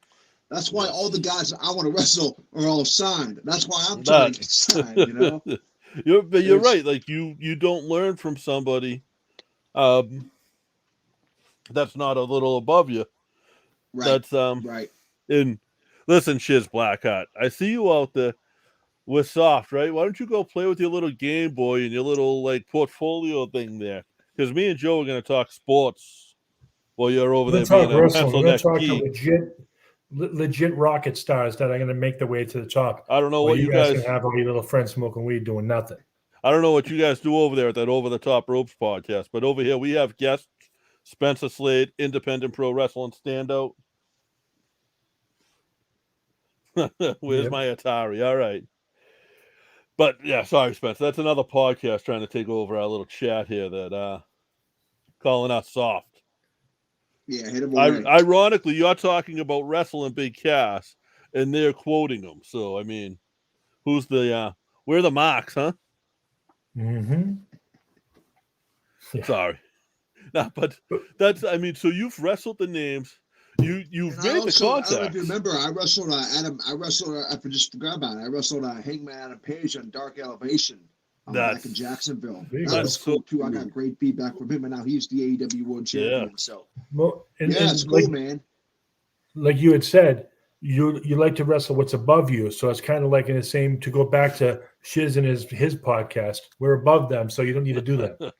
That's why all the guys that I want to wrestle are all signed. That's why I'm trying to get signed. You're right. Like you don't learn from somebody that's not a little above you. Right. That's right. And listen, Shiz Blackheart, I see you out there with Soft, right? Why don't you go play with your little Game Boy and your little portfolio thing there? Because me and Joe are going to talk sports while you're over there being a pencil neck geek. Legit rocket stars that are going to make their way to the top. I don't know what you guys can have all your little friends smoking weed doing nothing. I don't know what you guys do over there at that Over the Top Ropes podcast, but over here we have guests: Spencer Slade, independent pro wrestling standout. Where's my Atari? All right. But yeah, sorry, Spencer. That's another podcast trying to take over our little chat here that calling us Soft. Yeah, hit him away. Ironically, you're talking about wrestling Big Cass, and they're quoting him. So, I mean, who's the where are the marks, huh? Mm-hmm. Yeah. Sorry. No, but that's, I mean, so you've wrestled the names. You've made the contact. I don't know if you remember, I wrestled Adam. I just forgot about it. I wrestled Hangman Adam Page on Dark Elevation back in Jacksonville. That was cool too. I got great feedback from him, and now he's the AEW World Champion. Yeah. So it's cool, man. Like you had said, you like to wrestle what's above you. So it's kind of like in the same, to go back to Shiz and his podcast. We're above them, so you don't need to do that.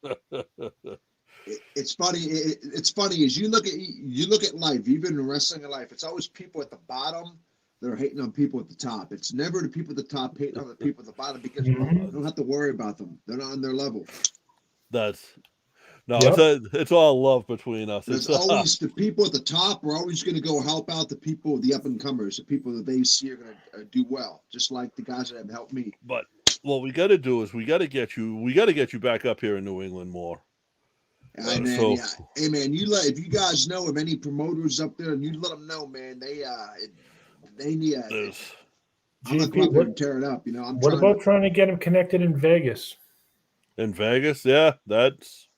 It's funny. It's funny as you look at life, even in wrestling in life, it's always people at the bottom that are hating on people at the top. It's never the people at the top hating on the people at the bottom, because you don't have to worry about them. They're not on their level. It's all love between us. It's always the people at the top are always going to go help out the people, the up and comers, the people that they see are going to do well, just like the guys that have helped me. But what we got to do is we got to get you back up here in New England more. Hey man, if you guys know of any promoters up there, and you let them know, man, they need. I'm not going to tear it up, What about trying to get him connected in Vegas? In Vegas, yeah, that's.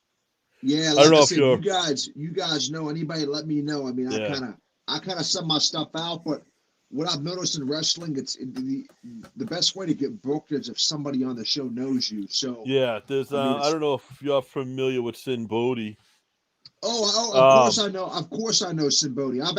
Yeah, like I don't know if you guys know anybody, let me know. I mean, I kind of sub my stuff out, but what I've noticed in wrestling, it's the best way to get booked is if somebody on the show knows you. So yeah, there's I don't know if you're familiar with Sin Bodhi. Of course I know. Of course I know Sin Bodhi. I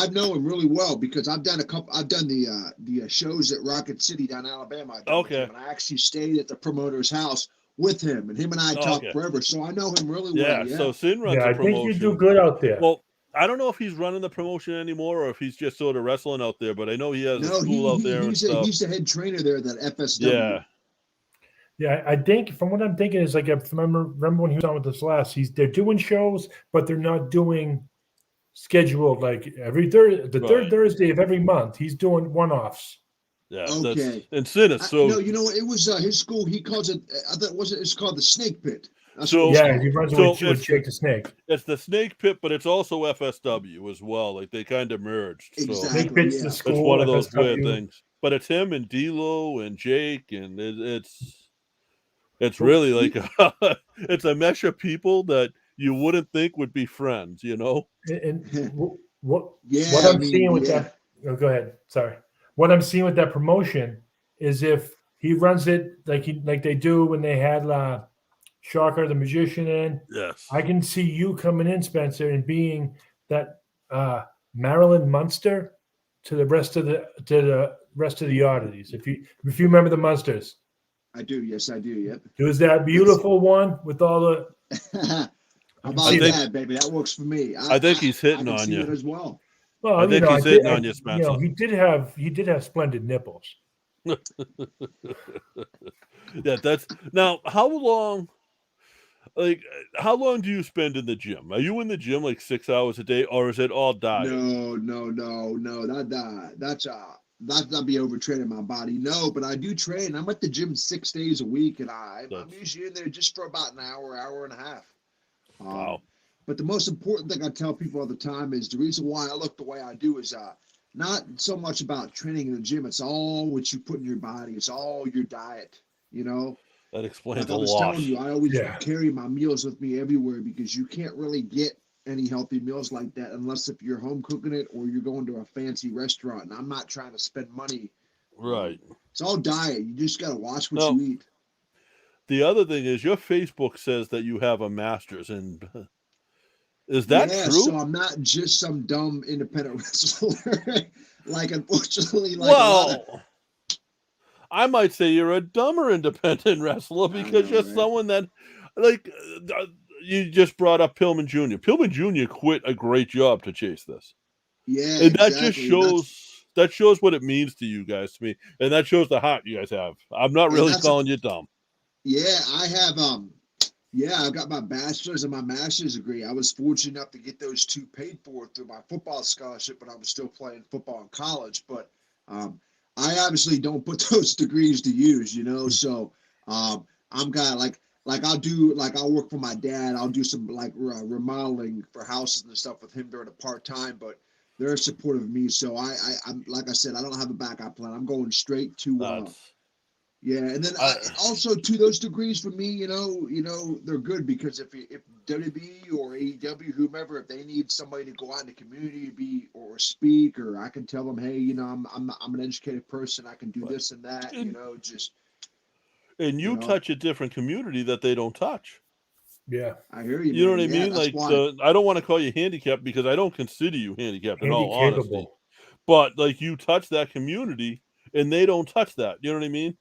know him really well, because I've done the shows at Rocket City down in Alabama. Okay. And I actually stayed at the promoter's house with him, and him and I talk Okay. forever. So I know him really Yeah. well. Yeah. So Sin runs Yeah, a I think you promotion. do good out there. Well, I don't know if he's running the promotion anymore or if he's just sort of wrestling out there, but I know he has a No, school out there and he's stuff. he's the head trainer there, that FSW. Yeah. Yeah, I think from what I'm thinking is like, if remember when he was on with us last, they're doing shows, but they're not doing scheduled like every third Right. Thursday of every month. He's doing one-offs. Yeah. Okay. And Sin is so. No, you know what? It was his school. He calls it. I thought it's called the Snake Pit. That's So- what it's Yeah, called. he runs So with it's- Jake the Snake. It's the Snake Pit, but it's also FSW as well. Like they kind of merged. So Exactly. Snake Pit's yeah. the it's school. one of those weird FSW. things. But it's him and D'Lo and Jake, and it's really like it's a mesh of people that you wouldn't think would be friends. You know. And what Yeah. what I I'm mean, seeing with yeah. that, oh, go ahead. Sorry. What I'm seeing with that promotion is if he runs it like they do when they had Shocker the Magician in, Yes. I can see you coming in, Spencer, and being that Marilyn Munster to the rest of the oddities. If you remember the Munsters, I do. Yes, I do. Yep. it was that beautiful one with all the. How about see that, baby? That works for me. I think he's hitting I can on see you. it as well. Well, I think he's hitting on you, Spencer. he did have splendid nipples. Yeah, that's now. How long do you spend in the gym? Are you in the gym like 6 hours a day, or is it all diet? No. That's that'd be overtraining my body. No, but I do train. I'm at the gym 6 days a week, and I'm usually in there just for about an hour and a half. Wow. But the most important thing I tell people all the time is the reason why I look the way I do is not so much about training in the gym. It's all what you put in your body. It's all your diet. You know. That explains Like I a was lot. telling you, I always Yeah. carry my meals with me everywhere because you can't really get any healthy meals like that unless if you're home cooking it or you're going to a fancy restaurant. And I'm not trying to spend money. Right. It's all diet. You just got to watch what No. you eat. The other thing is your Facebook says that you have a master's in. Is that true? So I'm not just some dumb independent wrestler. Like, unfortunately, like a lot of, I might say you're a dumber independent wrestler because you're someone that, like, you just brought up Pillman Jr. Pillman Jr. quit a great job to chase this. Yeah, And that exactly. just shows what it means to you guys, to me, and that shows the heart you guys have. I'm not really calling you dumb. Yeah, I have. I've got my bachelor's and my master's degree. I was fortunate enough to get those two paid for through my football scholarship when I was still playing football in college. But I obviously don't put those degrees to use, you know. So I'm kind of like I'll work for my dad. I'll do some like remodeling for houses and stuff with him during a part time. But they're supportive of me. So I'm like I said, I don't have a backup plan. I'm going straight to. Yeah, and then also to those degrees for me, you know, they're good because if WWE or AEW, whomever, if they need somebody to go out in the community or speak, or I can tell them, hey, you know, I'm an educated person, I can do this and that, you know, just. And you touch a different community that they don't touch. Yeah, I hear you. You know man. what I mean? Like, I don't want to call you handicapped because I don't consider you handicapped in all honesty. But like, you touch that community, and they don't touch that. You know what I mean?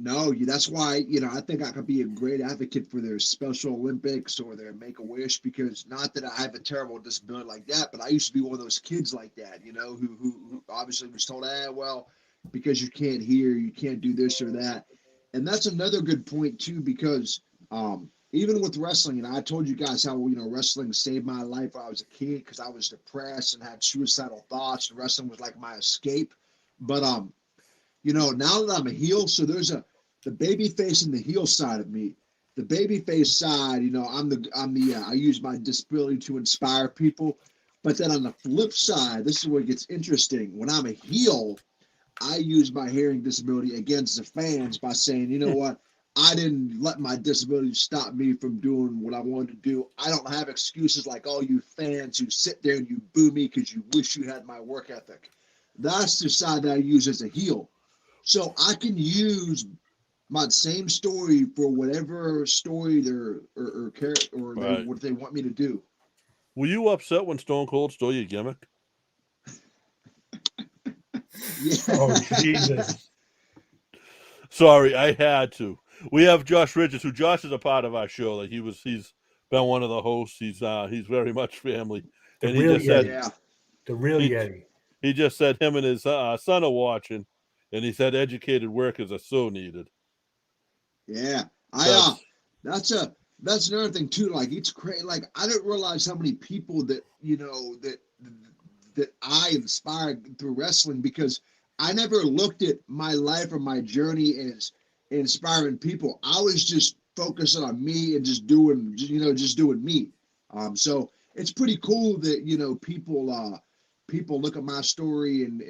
No, that's why, you know, I think I could be a great advocate for their Special Olympics or their Make-A-Wish, because not that I have a terrible disability like that, but I used to be one of those kids like that, you know, who obviously was told, well, because you can't hear, you can't do this or that. And that's another good point, too, because even with wrestling, and I told you guys how, you know, wrestling saved my life when I was a kid because I was depressed and had suicidal thoughts, and wrestling was like my escape. But, you know, now that I'm a heel, so there's the baby face and the heel side of me. The baby face side, you know, I use my disability to inspire people. But then on the flip side, this is where it gets interesting. When I'm a heel, I use my hearing disability against the fans by saying, you know what? I didn't let my disability stop me from doing what I wanted to do. I don't have excuses like all you fans who sit there and you boo me because you wish you had my work ethic. That's the side that I use as a heel. So I can use my same story for whatever story what they want me to do. Were you upset when Stone Cold stole your gimmick? Yeah. Oh Jesus! Sorry, I had to. We have Josh Richards, who Josh is a part of our show. Like he's been one of the hosts. He's very much family, The and he real just said Yeah. The real he, Yeti. he just said him and his son are watching, and he said educated workers are so needed. Yeah. That's That's another thing too. Like it's crazy. Like I didn't realize how many people that that I inspired through wrestling, because I never looked at my life or my journey as inspiring people. I was just focusing on me and just doing me. So it's pretty cool that people look at my story and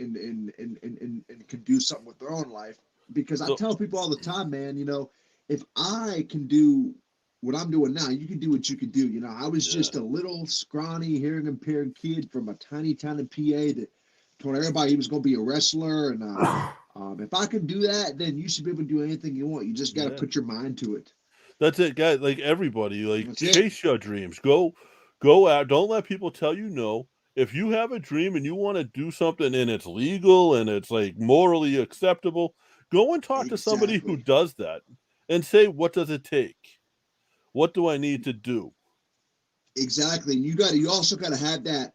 can do something with their own life, because I so, tell people all the time, man, if I can do what I'm doing now, you can do what you can do. I was just a little scrawny, hearing impaired kid from a tiny town in PA that told everybody he was going to be a wrestler. And if I can do that, then you should be able to do anything you want. You just got to put your mind to it. that's it, guys. Like everybody, like That's chase your dreams. Go out. Don't let people tell you no. If you have a dream and you want to do something and it's legal and it's like morally acceptable, go and talk to somebody who Exactly. does that and say, what does it take? What do I need to do? Exactly. And you also got to have that.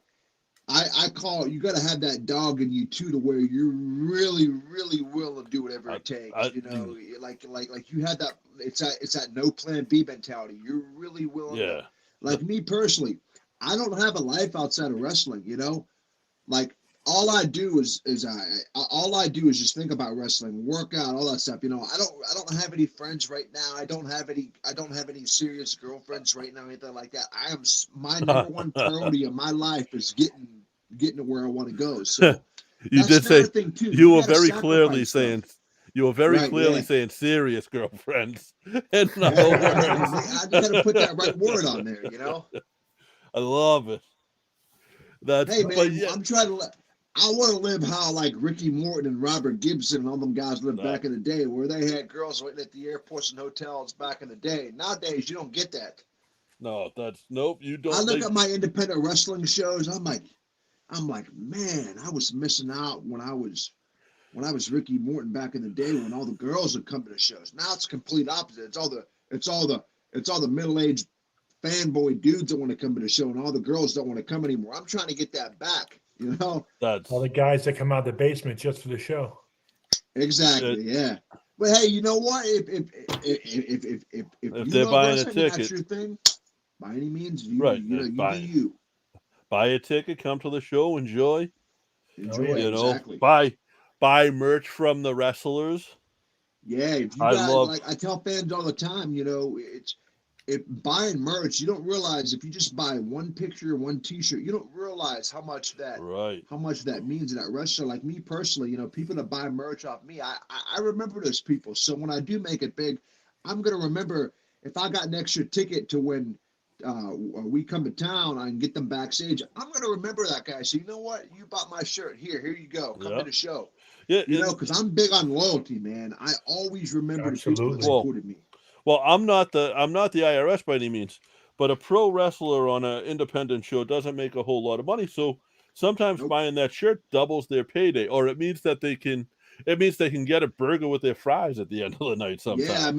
I call it, you got to have that dog in you too, to where you're really, really willing to do whatever it takes. Like you had that. It's that no plan B mentality. You're really willing to. Like me personally, I don't have a life outside of wrestling. Like all I do is just think about wrestling, work out, all that stuff. I don't have any friends right now. I don't have any serious girlfriends right now, anything like that. My number one priority in my life is getting to where I want to go. So You that's did another say thing too. you You were got to very clearly sacrifice stuff. saying you were very Right, clearly yeah. saying serious girlfriends. In other I words, got to put that right word on there. I love it. Hey But man, yeah, I want to live how like Ricky Morton and Robert Gibson and all them guys lived back in the day, where they had girls waiting at the airports and hotels back in the day. Nowadays, you don't get that. no, nope. You I don't. look at my independent wrestling shows. I'm like, man, I was missing out when I was Ricky Morton back in the day, when all the girls would come to the shows. Now it's complete opposite. It's all the middle-aged fanboy dudes that want to come to the show, and all the girls don't want to come anymore. I'm trying to get that back. That's All the guys that come out of the basement just for the show. Exactly. Yeah. But hey, you know what? If you they're love buying a wrestling and that's ticket, your thing, by any means, you right? you do you. Buy a ticket, come to the show, enjoy. Enjoy yeah. it. Exactly. Buy merch from the wrestlers. Yeah. If you I got, love. like I tell fans all the time, if buying merch, you don't realize, if you just buy one picture, one T-shirt, you don't realize how much that Right. means to that wrestler. Like me personally, people that buy merch off me, I remember those people. So when I do make it big, I'm gonna remember, if I got an extra ticket to when we come to town and get them backstage, I'm gonna remember that guy. So you know what? You bought my shirt. Here you go. Come to the show. Yeah. Because I'm big on loyalty, man. I always remember the people that Absolutely. supported me. Well, I'm not the IRS by any means, but a pro wrestler on an independent show doesn't make a whole lot of money. So sometimes Nope. buying that shirt doubles their payday, or it means that they can get a burger with their fries at the end of the night. Yeah, I Sometimes,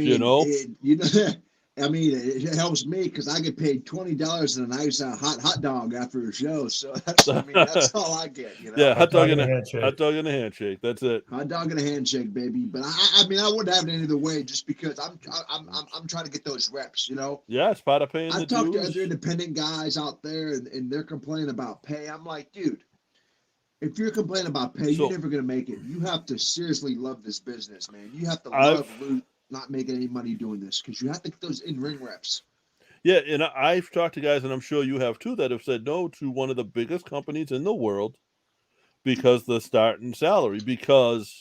mean, it helps me because I get paid $20 and a nice hot dog after a show. So that's all I get. Yeah, Hot dog and a handshake. hot dog and a handshake. That's it. Hot dog and a handshake, baby. But I wouldn't have it any other way, just because I'm trying to get those reps. Yeah, it's part of paying I the talk to dues. other independent guys out there, and they're complaining about pay. I'm like, dude, if you're complaining about pay, you're never gonna make it. You have to seriously love this business, man. You have to love not making any money doing this, because you have to get those in-ring reps. Yeah, and I've talked to guys, and I'm sure you have too, that have said no to one of the biggest companies in the world because the starting salary, because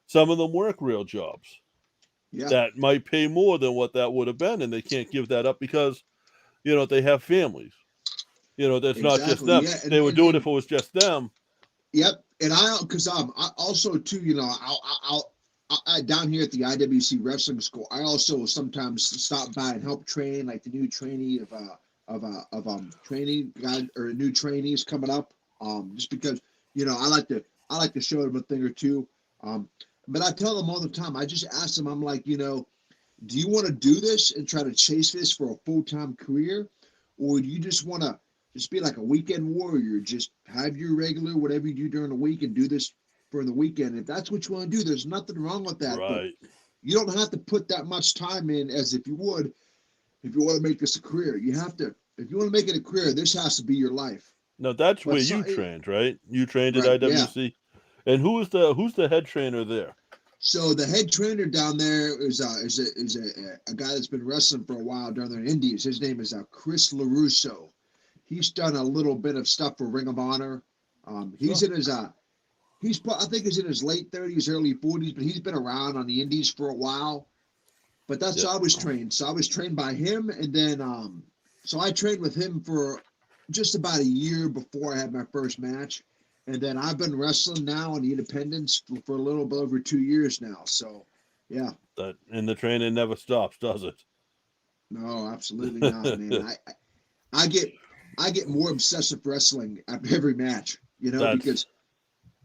some of them work real jobs Yeah, that might pay more than what that would have been, and they can't give that up because they have families. That's not just exactly. them. Yeah, They would do it if it was just them. Yep, and I also too, I down here at the IWC Wrestling School, I also sometimes stop by and help train, like the new trainee of training guys, or new trainees coming up. Just because I like to show them a thing or two. But I tell them all the time. I just ask them. I'm like, do you want to do this and try to chase this for a full-time career, or do you just want to just be like a weekend warrior, just have your regular whatever you do during the week and do this for the weekend? If that's what you want to do, there's nothing wrong with that. Right. But you don't have to put that much time in as if you would if you want to make this a career. You have to, if you want to make it a career, this has to be your life. Now that's But where so- you trained, right? You trained at Right, IWC. And who's the head trainer there? So the head trainer down there is a guy that's been wrestling for a while down there in Indies. His name is Chris LaRusso. He's done a little bit of stuff for Ring of Honor. He's in his I think he's in his late 30s, early 40s, but he's been around on the Indies for a while. But that's how I was trained. So I was trained by him, and then so I trained with him for just about a year before I had my first match. And then I've been wrestling now on the independents for a little bit over 2 years now. So, yeah. And the training never stops, does it? No, absolutely not, man. I get more obsessive wrestling after every match, because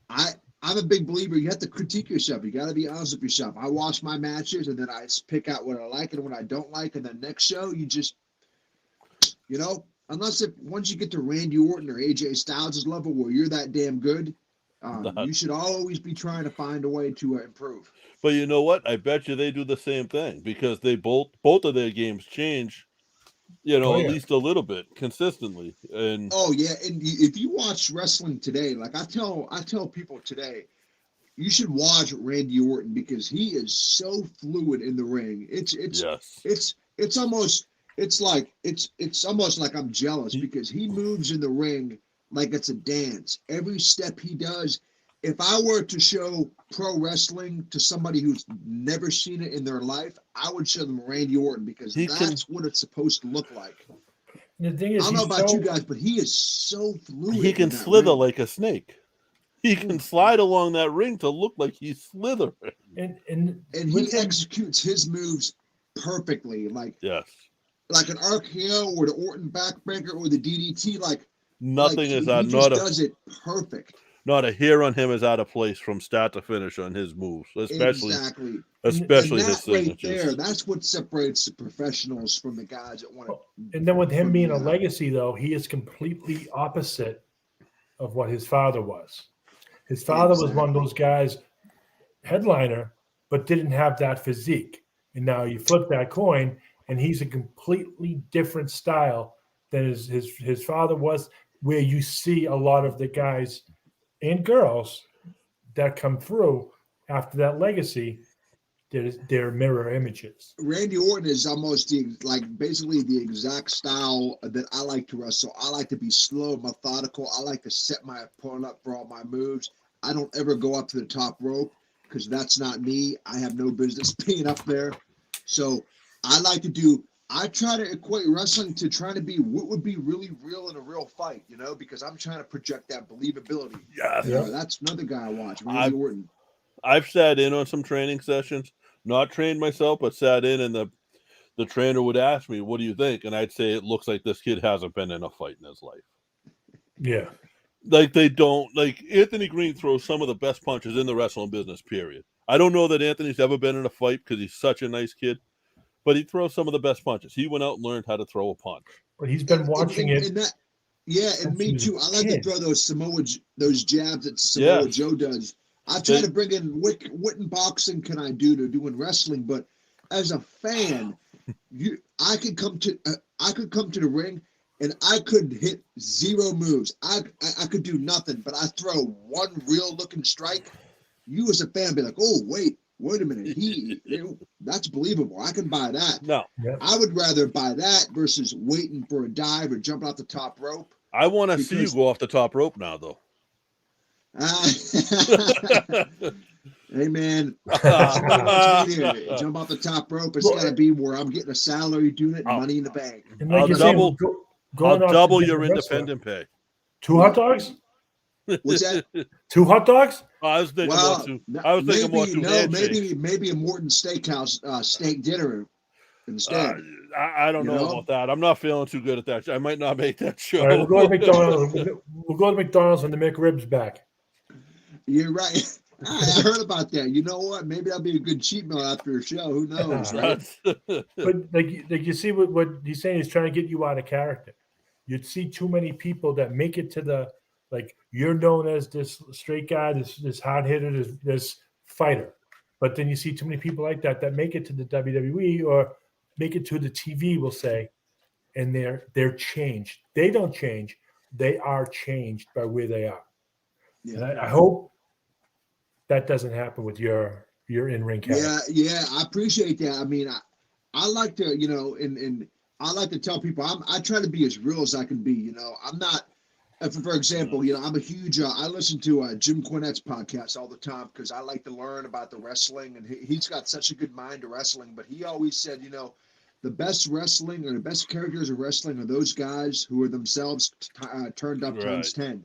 I'm a big believer. You have to critique yourself. You got to be honest with yourself. I watch my matches, and then I pick out what I like and what I don't like. And then next show, you just, unless once you get to Randy Orton or AJ Styles' level where you're that damn good, you should always be trying to find a way to improve. But you know what? I bet you they do the same thing because they both of their games change, at least a little bit consistently. And and if you watch wrestling today, like I tell people today, you should watch Randy Orton because he is so fluid in the ring. It's almost like I'm jealous because he moves in the ring like it's a dance. Every step he does. If I were to show pro wrestling to somebody who's never seen it in their life, I would show them Randy Orton because that's what it's supposed to look like. The thing is, I don't know about you guys, but he is so fluid. He can slither like a snake. He can slide along that ring to look like he's slithering. And he executes his moves perfectly, like an RKO or the Orton backbreaker or the DDT. Does it perfect. Not a hair on him is out of place from start to finish on his moves, especially and his signatures. Right there, that's what separates the professionals from the guys that want to. And then with him being a legacy, though, he is completely opposite of what his father was. His father was one of those guys, headliner, but didn't have that physique. And now you flip that coin, and he's a completely different style than his father was, where you see a lot of the guys and girls that come through after that legacy, they're mirror images. Randy Orton is almost basically the exact style that I like to wrestle. I like to be slow, methodical. I like to set my opponent up for all my moves. I don't ever go up to the top rope because that's not me. I have no business being up there. So I try to equate wrestling to trying to be what would be really real in a real fight, because I'm trying to project that believability. That's another guy I watch, Randy Orton. I've sat in on some training sessions, not trained myself, but sat in, and the trainer would ask me, "What do you think?" And I'd say, "It looks like this kid hasn't been in a fight in his life." Yeah. They don't, Anthony Green throws some of the best punches in the wrestling business, period. I don't know that Anthony's ever been in a fight because he's such a nice kid. But he throws some of the best punches. He went out and learned how to throw a punch. But he's been watching it. And me too. I like to throw those jabs that Samoa Joe does. I try to bring in what in boxing can I do to do in wrestling, but as a fan, I could come to the ring and I could hit zero moves. I could do nothing, but I throw one real looking strike. You as a fan be like, oh wait a minute, that's believable. I can buy that. No, I would rather buy that versus waiting for a dive or jumping off the top rope. I want to see you go off the top rope now, though. Hey man, jump off the top rope. It's got to be where I'm getting a salary doing it, and money in the bank. I'll double your independent pay. 2 hot dogs? What's that? 2 hot dogs? I was thinking more two. Maybe a Morton Steakhouse steak dinner instead. I don't know about that. I'm not feeling too good at that. I might not make that show. All right, we'll go to McDonald's. We'll go to McDonald's when the McRib's back. You're right. I heard about that. You know what? Maybe that'll be a good cheat meal after a show. Who knows, right? But like you see what he's saying is trying to get you out of character. You'd see too many people that make it to the like you're known as this straight guy, this hard hitter, this fighter. But then you see too many people like that make it to the WWE or make it to the TV, we'll say, and they're changed. They don't change. They are changed by where they are. Yeah. And I hope that doesn't happen with your in-ring character. Yeah, I appreciate that. I mean, I like to, and I like to tell people I try to be as real as I can be. I'm not. For example, I'm a huge. I listen to Jim Cornette's podcast all the time because I like to learn about the wrestling, and he's got such a good mind to wrestling. But he always said, the best wrestling or the best characters of wrestling are those guys who are themselves turned up times 10.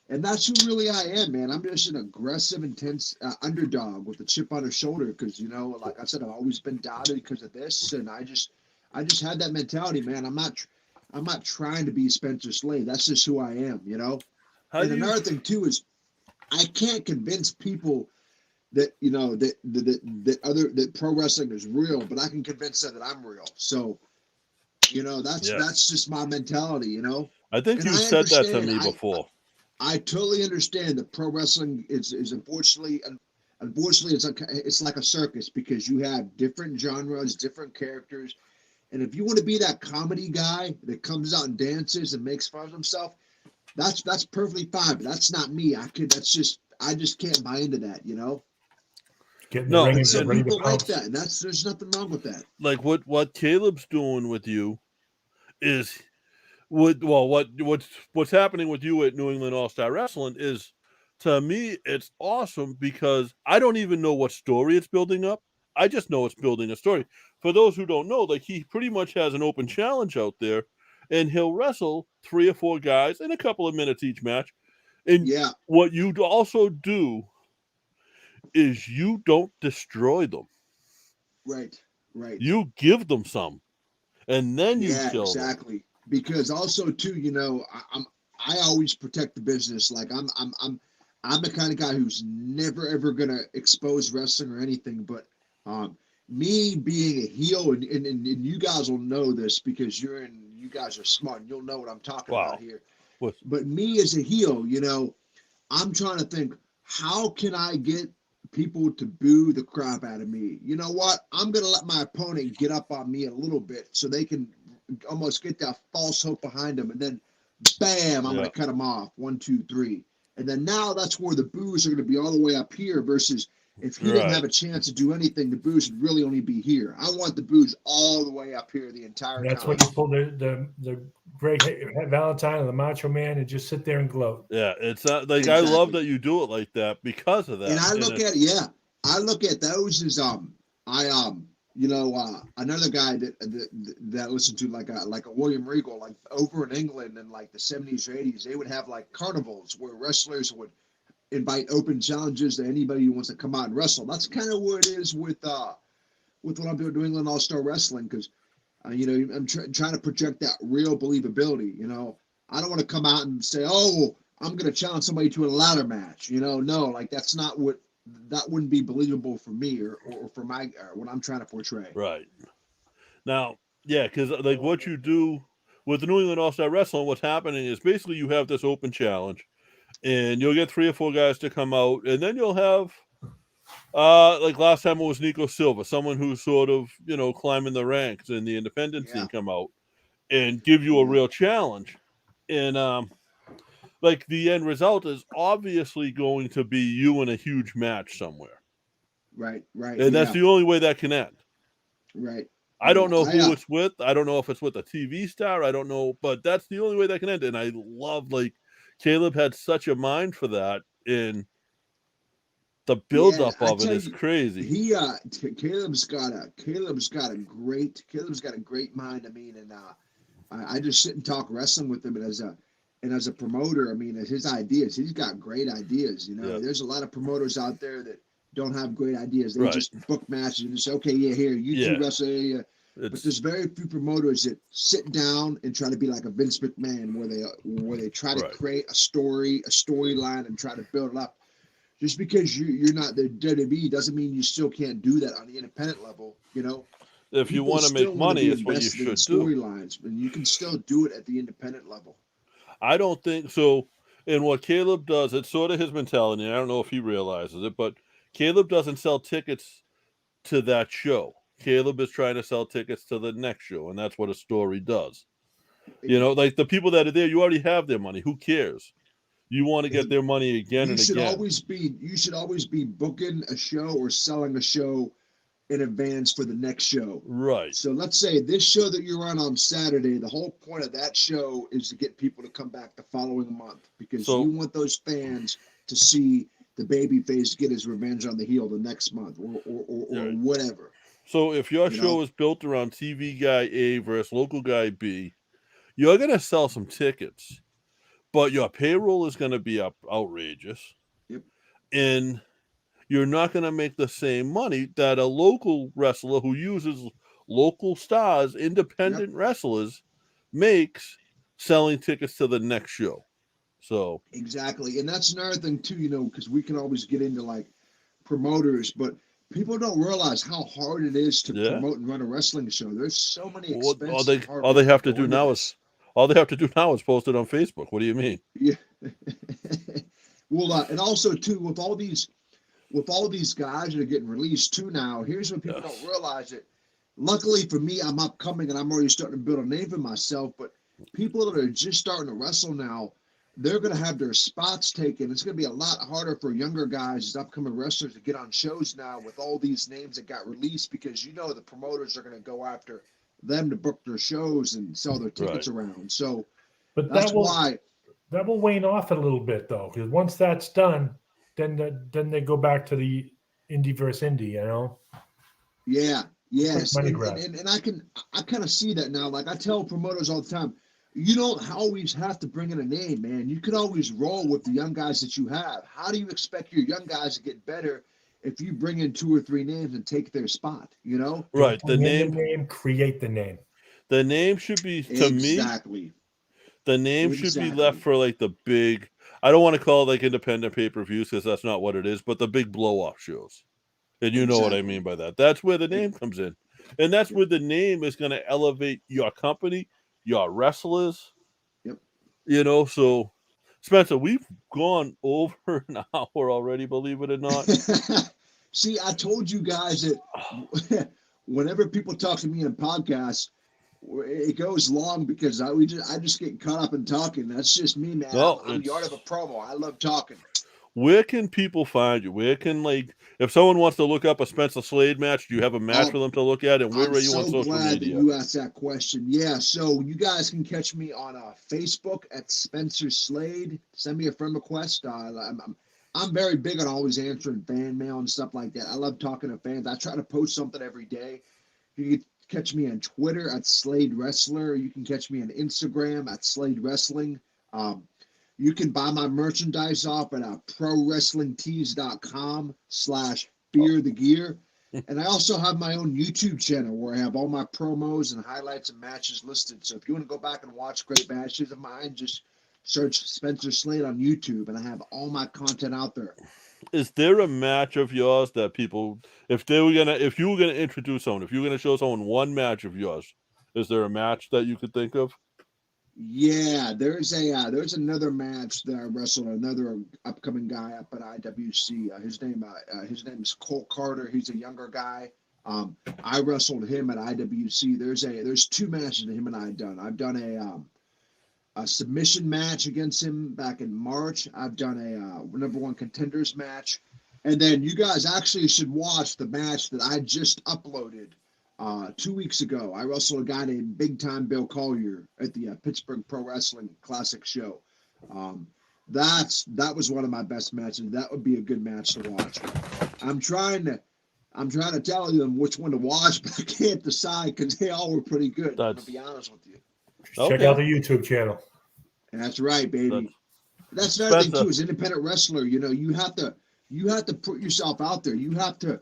And that's who really I am, man. I'm just an aggressive, intense underdog with a chip on his shoulder because, like I said, I've always been doubted because of this, and I just had that mentality, man. I'm not trying to be Spencer Slade. That's just who I am, And another thing too is I can't convince people that that pro wrestling is real, but I can convince them that I'm real. So, that's just my mentality, I think you said that to me before. I totally understand that pro wrestling is unfortunately it's like a circus because you have different genres, different characters, and if you want to be that comedy guy that comes out and dances and makes fun of himself, that's perfectly fine. But that's not me. I just can't buy into that, No, some people like that, and there's nothing wrong with that. Like what Caleb's doing with you is. What's happening with you at New England All-Star Wrestling is, to me, it's awesome because I don't even know what story it's building up. I just know it's building a story. For those who don't know, like he pretty much has an open challenge out there, and he'll wrestle 3 or 4 guys in a couple of minutes each match. And what you also do is you don't destroy them. Right. You give them some, and then you kill them. Exactly. Because also too, I always protect the business. Like I'm the kind of guy who's never ever gonna expose wrestling or anything. But me being a heel, and you guys will know this because you guys are smart and you'll know what I'm talking about here. But me as a heel, I'm trying to think, how can I get people to boo the crap out of me? You know what? I'm gonna let my opponent get up on me a little bit so they can almost get that false hope behind them, and then bam, I'm gonna cut them off 1, 2, 3, and then now that's where the boos are gonna be all the way up here. Versus if he didn't have a chance to do anything, the boos would really only be here. I want the boos all the way up here the entire time. That's when you pull the Greg Valentine and the Macho Man and just sit there and gloat. Yeah, it's like exactly. I love that you do it like that because of that. And I look at those as another guy that I listened to like a William Regal, like over in England in like the 70s or 80s, they would have like carnivals where wrestlers would invite open challenges to anybody who wants to come out and wrestle. That's kind of where it is with what I'm doing New England All-Star Wrestling because I'm trying to project that real believability. I don't want to come out and say, oh, I'm going to challenge somebody to a ladder match. No, like that's not what. That wouldn't be believable for me or for my what I'm trying to portray. Right. Now, because like what you do with the New England All-Star Wrestling, what's happening is basically you have this open challenge, and you'll get 3 or 4 guys to come out, and then you'll have, like last time it was Nico Silva, someone who's sort of climbing the ranks in the independent scene, come out and give you a real challenge, and like the end result is obviously going to be you in a huge match somewhere. Right. And that's the only way that can end. Right. I don't know who it's with. I don't know if it's with a TV star. I don't know, but that's the only way that can end. And I love, like, Caleb had such a mind for that, and the buildup of it is crazy. Caleb's got a great mind. I mean, and I just sit and talk wrestling with him, and as a promoter, I mean, his ideas, he's got great ideas. There's a lot of promoters out there that don't have great ideas. They just book matches and just say, okay, here, you two wrestle. But there's very few promoters that sit down and try to be like a Vince McMahon, where they try to create a storyline and try to build it up. Just because you're not the WWE doesn't mean you still can't do that on the independent level. You know, If you people want to still make wanna money, be it's what you invested in should do. storylines, and you can still do it at the independent level. I don't think so. And what Caleb does, it's sort of his mentality. I don't know if he realizes it, but Caleb doesn't sell tickets to that show. Caleb is trying to sell tickets to the next show, and that's what a story does. You know, like the people that are there, you already have their money. Who cares? You want to get their money again You and should again. always be booking a show or selling a show in advance for the next show. Right. So let's say this show that you're on Saturday, the whole point of that show is to get people to come back the following month because So- you want those fans to see the babyface get his revenge on the heel the next month or Right. whatever. So if your You show know? is built around TV guy A versus local guy B, you're going to sell some tickets, but your payroll is going to be outrageous. Yep. And you're not going to make the same money that a local wrestler who uses local stars, independent wrestlers, makes selling tickets to the next show. So Exactly. And that's another thing too, you know, because we can always get into like promoters, but people don't realize how hard it is to Yeah. promote and run a wrestling show. There's so many all expenses. they and hard all they work have that to go do into now this. is all they have to do now is post it on Facebook. What do you mean? Yeah. Well, and also too, with all these guys that are getting released too now, here's what people don't realize it. Luckily for me, I'm upcoming and I'm already starting to build a name for myself. But people that are just starting to wrestle now, they're going to have their spots taken. It's going to be a lot harder for younger guys, upcoming wrestlers, to get on shows now with all these names that got released because you know the promoters are going to go after them to book their shows and sell their tickets around. So But that's why. That will wane off a little bit though, because once that's done, then they go back to the indie versus indie, you know. Yeah, yes, Money and grab. I kind of see that now. Like I tell promoters all the time, you don't always have to bring in a name, man. You could always roll with the young guys that you have. How do you expect your young guys to get better if you bring in 2 or 3 names and take their spot? You know, Right. Bring in the name, create the name. The name should be to me. Exactly. The name should be left for like the big. I don't want to call it like independent pay-per-views because that's not what it is. But the big blow-off shows, and you know what I mean by that. That's where the name comes in, and that's where the name is going to elevate your company, your wrestlers. Yep. You know, so Spencer, we've gone over an hour already. Believe it or not. See, I told you guys that whenever people talk to me in podcasts, it goes long because I just get caught up in talking. That's just me, man. No, I'm the art of a promo. I love talking. Where can people find you? Where can, like, if someone wants to look up a Spencer Slade match, do you have a match for them to look at? And where are you on social glad media? that you asked that question. Yeah, so you guys can catch me on Facebook at Spencer Slade. Send me a friend request. I'm very big on always answering fan mail and stuff like that. I love talking to fans. I try to post something every day. You can catch me on Twitter at Slade Wrestler. You can catch me on Instagram at Slade Wrestling. You can buy my merchandise off at prowrestlingtees.com/fearthegear. And I also have my own YouTube channel where I have all my promos and highlights and matches listed. So if you want to go back and watch great matches of mine, just search Spencer Slade on YouTube, and I have all my content out there. Is there a match of yours that people, if you were gonna introduce someone, if you were gonna show someone one match of yours, is there a match that you could think of? Yeah, there's another match that I wrestled another upcoming guy up at IWC. His name is Cole Carter. He's a younger guy. I wrestled him at IWC. There's 2 matches that him and I have done. I've done a submission match against him back in March. I've done a number 1 contenders match, and then you guys actually should watch the match that I just uploaded 2 weeks ago. I wrestled a guy named Big Time Bill Collier at the Pittsburgh Pro Wrestling Classic show. That was one of my best matches. That would be a good match to watch. I'm trying to tell them which one to watch, but I can't decide because they all were pretty good. I'm gonna be honest with you. Check out the YouTube channel. And that's right, baby. That's another thing too. As an independent wrestler, you know, you have to put yourself out there. You have to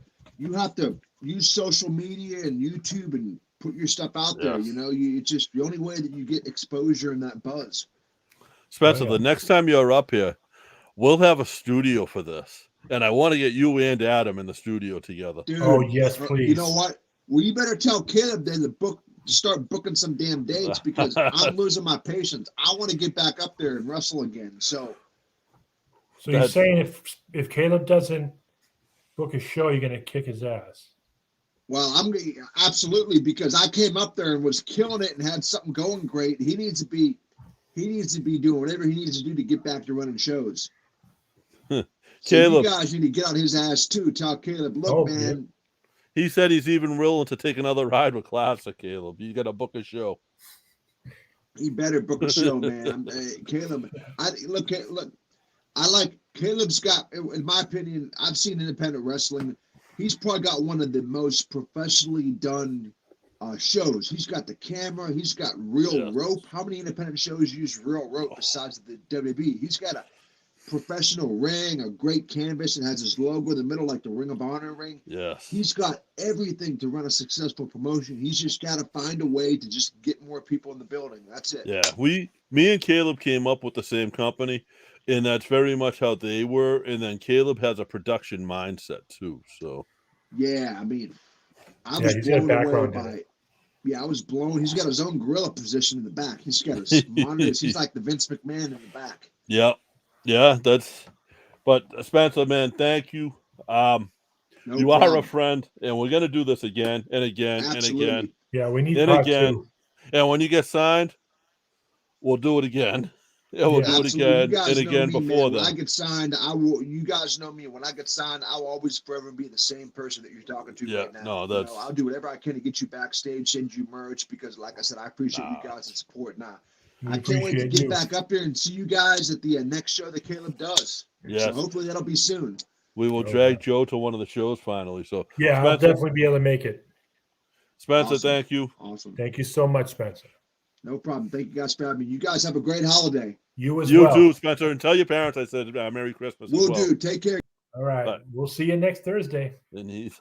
use social media and YouTube and put your stuff out there. You know, it's just the only way that you get exposure and that buzz. Spencer, the next time you're up here, we'll have a studio for this. And I want to get you and Adam in the studio together. Dude, Oh, yes, You please. know what? Well, you better tell Caleb then to start booking some damn dates because I'm losing my patience. I want to get back up there and wrestle again. So So you're saying if Caleb doesn't book a show, you're gonna kick his ass? well, I'm absolutely because I came up there and was killing it and had something going great. He needs to be doing whatever he needs to do to get back to running shows. So Caleb, you guys need to get on his ass too. Tell Caleb, look, man. He said he's even willing to take another ride with Classic, Caleb. You got to book a show. He better book a show, man. Caleb, look. I like Caleb's got, in my opinion, I've seen independent wrestling. He's probably got one of the most professionally done shows. He's got the camera. He's got real rope. How many independent shows use real rope besides the WWE? He's got a professional ring, a great canvas, and has his logo in the middle like the Ring of Honor ring. Yes. He's got everything to run a successful promotion. He's just got to find a way to just get more people in the building. That's it. Yeah, me and Caleb came up with the same company, and that's very much how they were. And then Caleb has a production mindset too. So yeah, I mean, I was blown away by it. Yeah, I was blown. He's got his own gorilla position in the back. He's got his monitors. He's like the Vince McMahon in the back. Yep. Yeah, but Spencer, man, thank you. You are a friend, and we're gonna do this again and again and again. Yeah, we need and part again. two. And when you get signed, we'll do it again. And we'll do it again and again before that. When I get signed, I will. You guys know me. When I get signed, I will always forever be the same person that you're talking to right now. No, I'll do whatever I can to get you backstage, send you merch because, like I said, I appreciate you guys' support. Now, I can't wait to get back up there and see you guys at the next show that Caleb does. Yes. So hopefully that'll be soon. We will drag Joe to one of the shows finally. So yeah, Spencer, I'll definitely be able to make it. Spencer, thank you. Awesome. Thank you so much, Spencer. No problem. Thank you guys for having me. You guys have a great holiday. You as well. You too, Spencer. And tell your parents I said Merry Christmas. Will do. Take care. All right. We'll see you next Thursday. And he's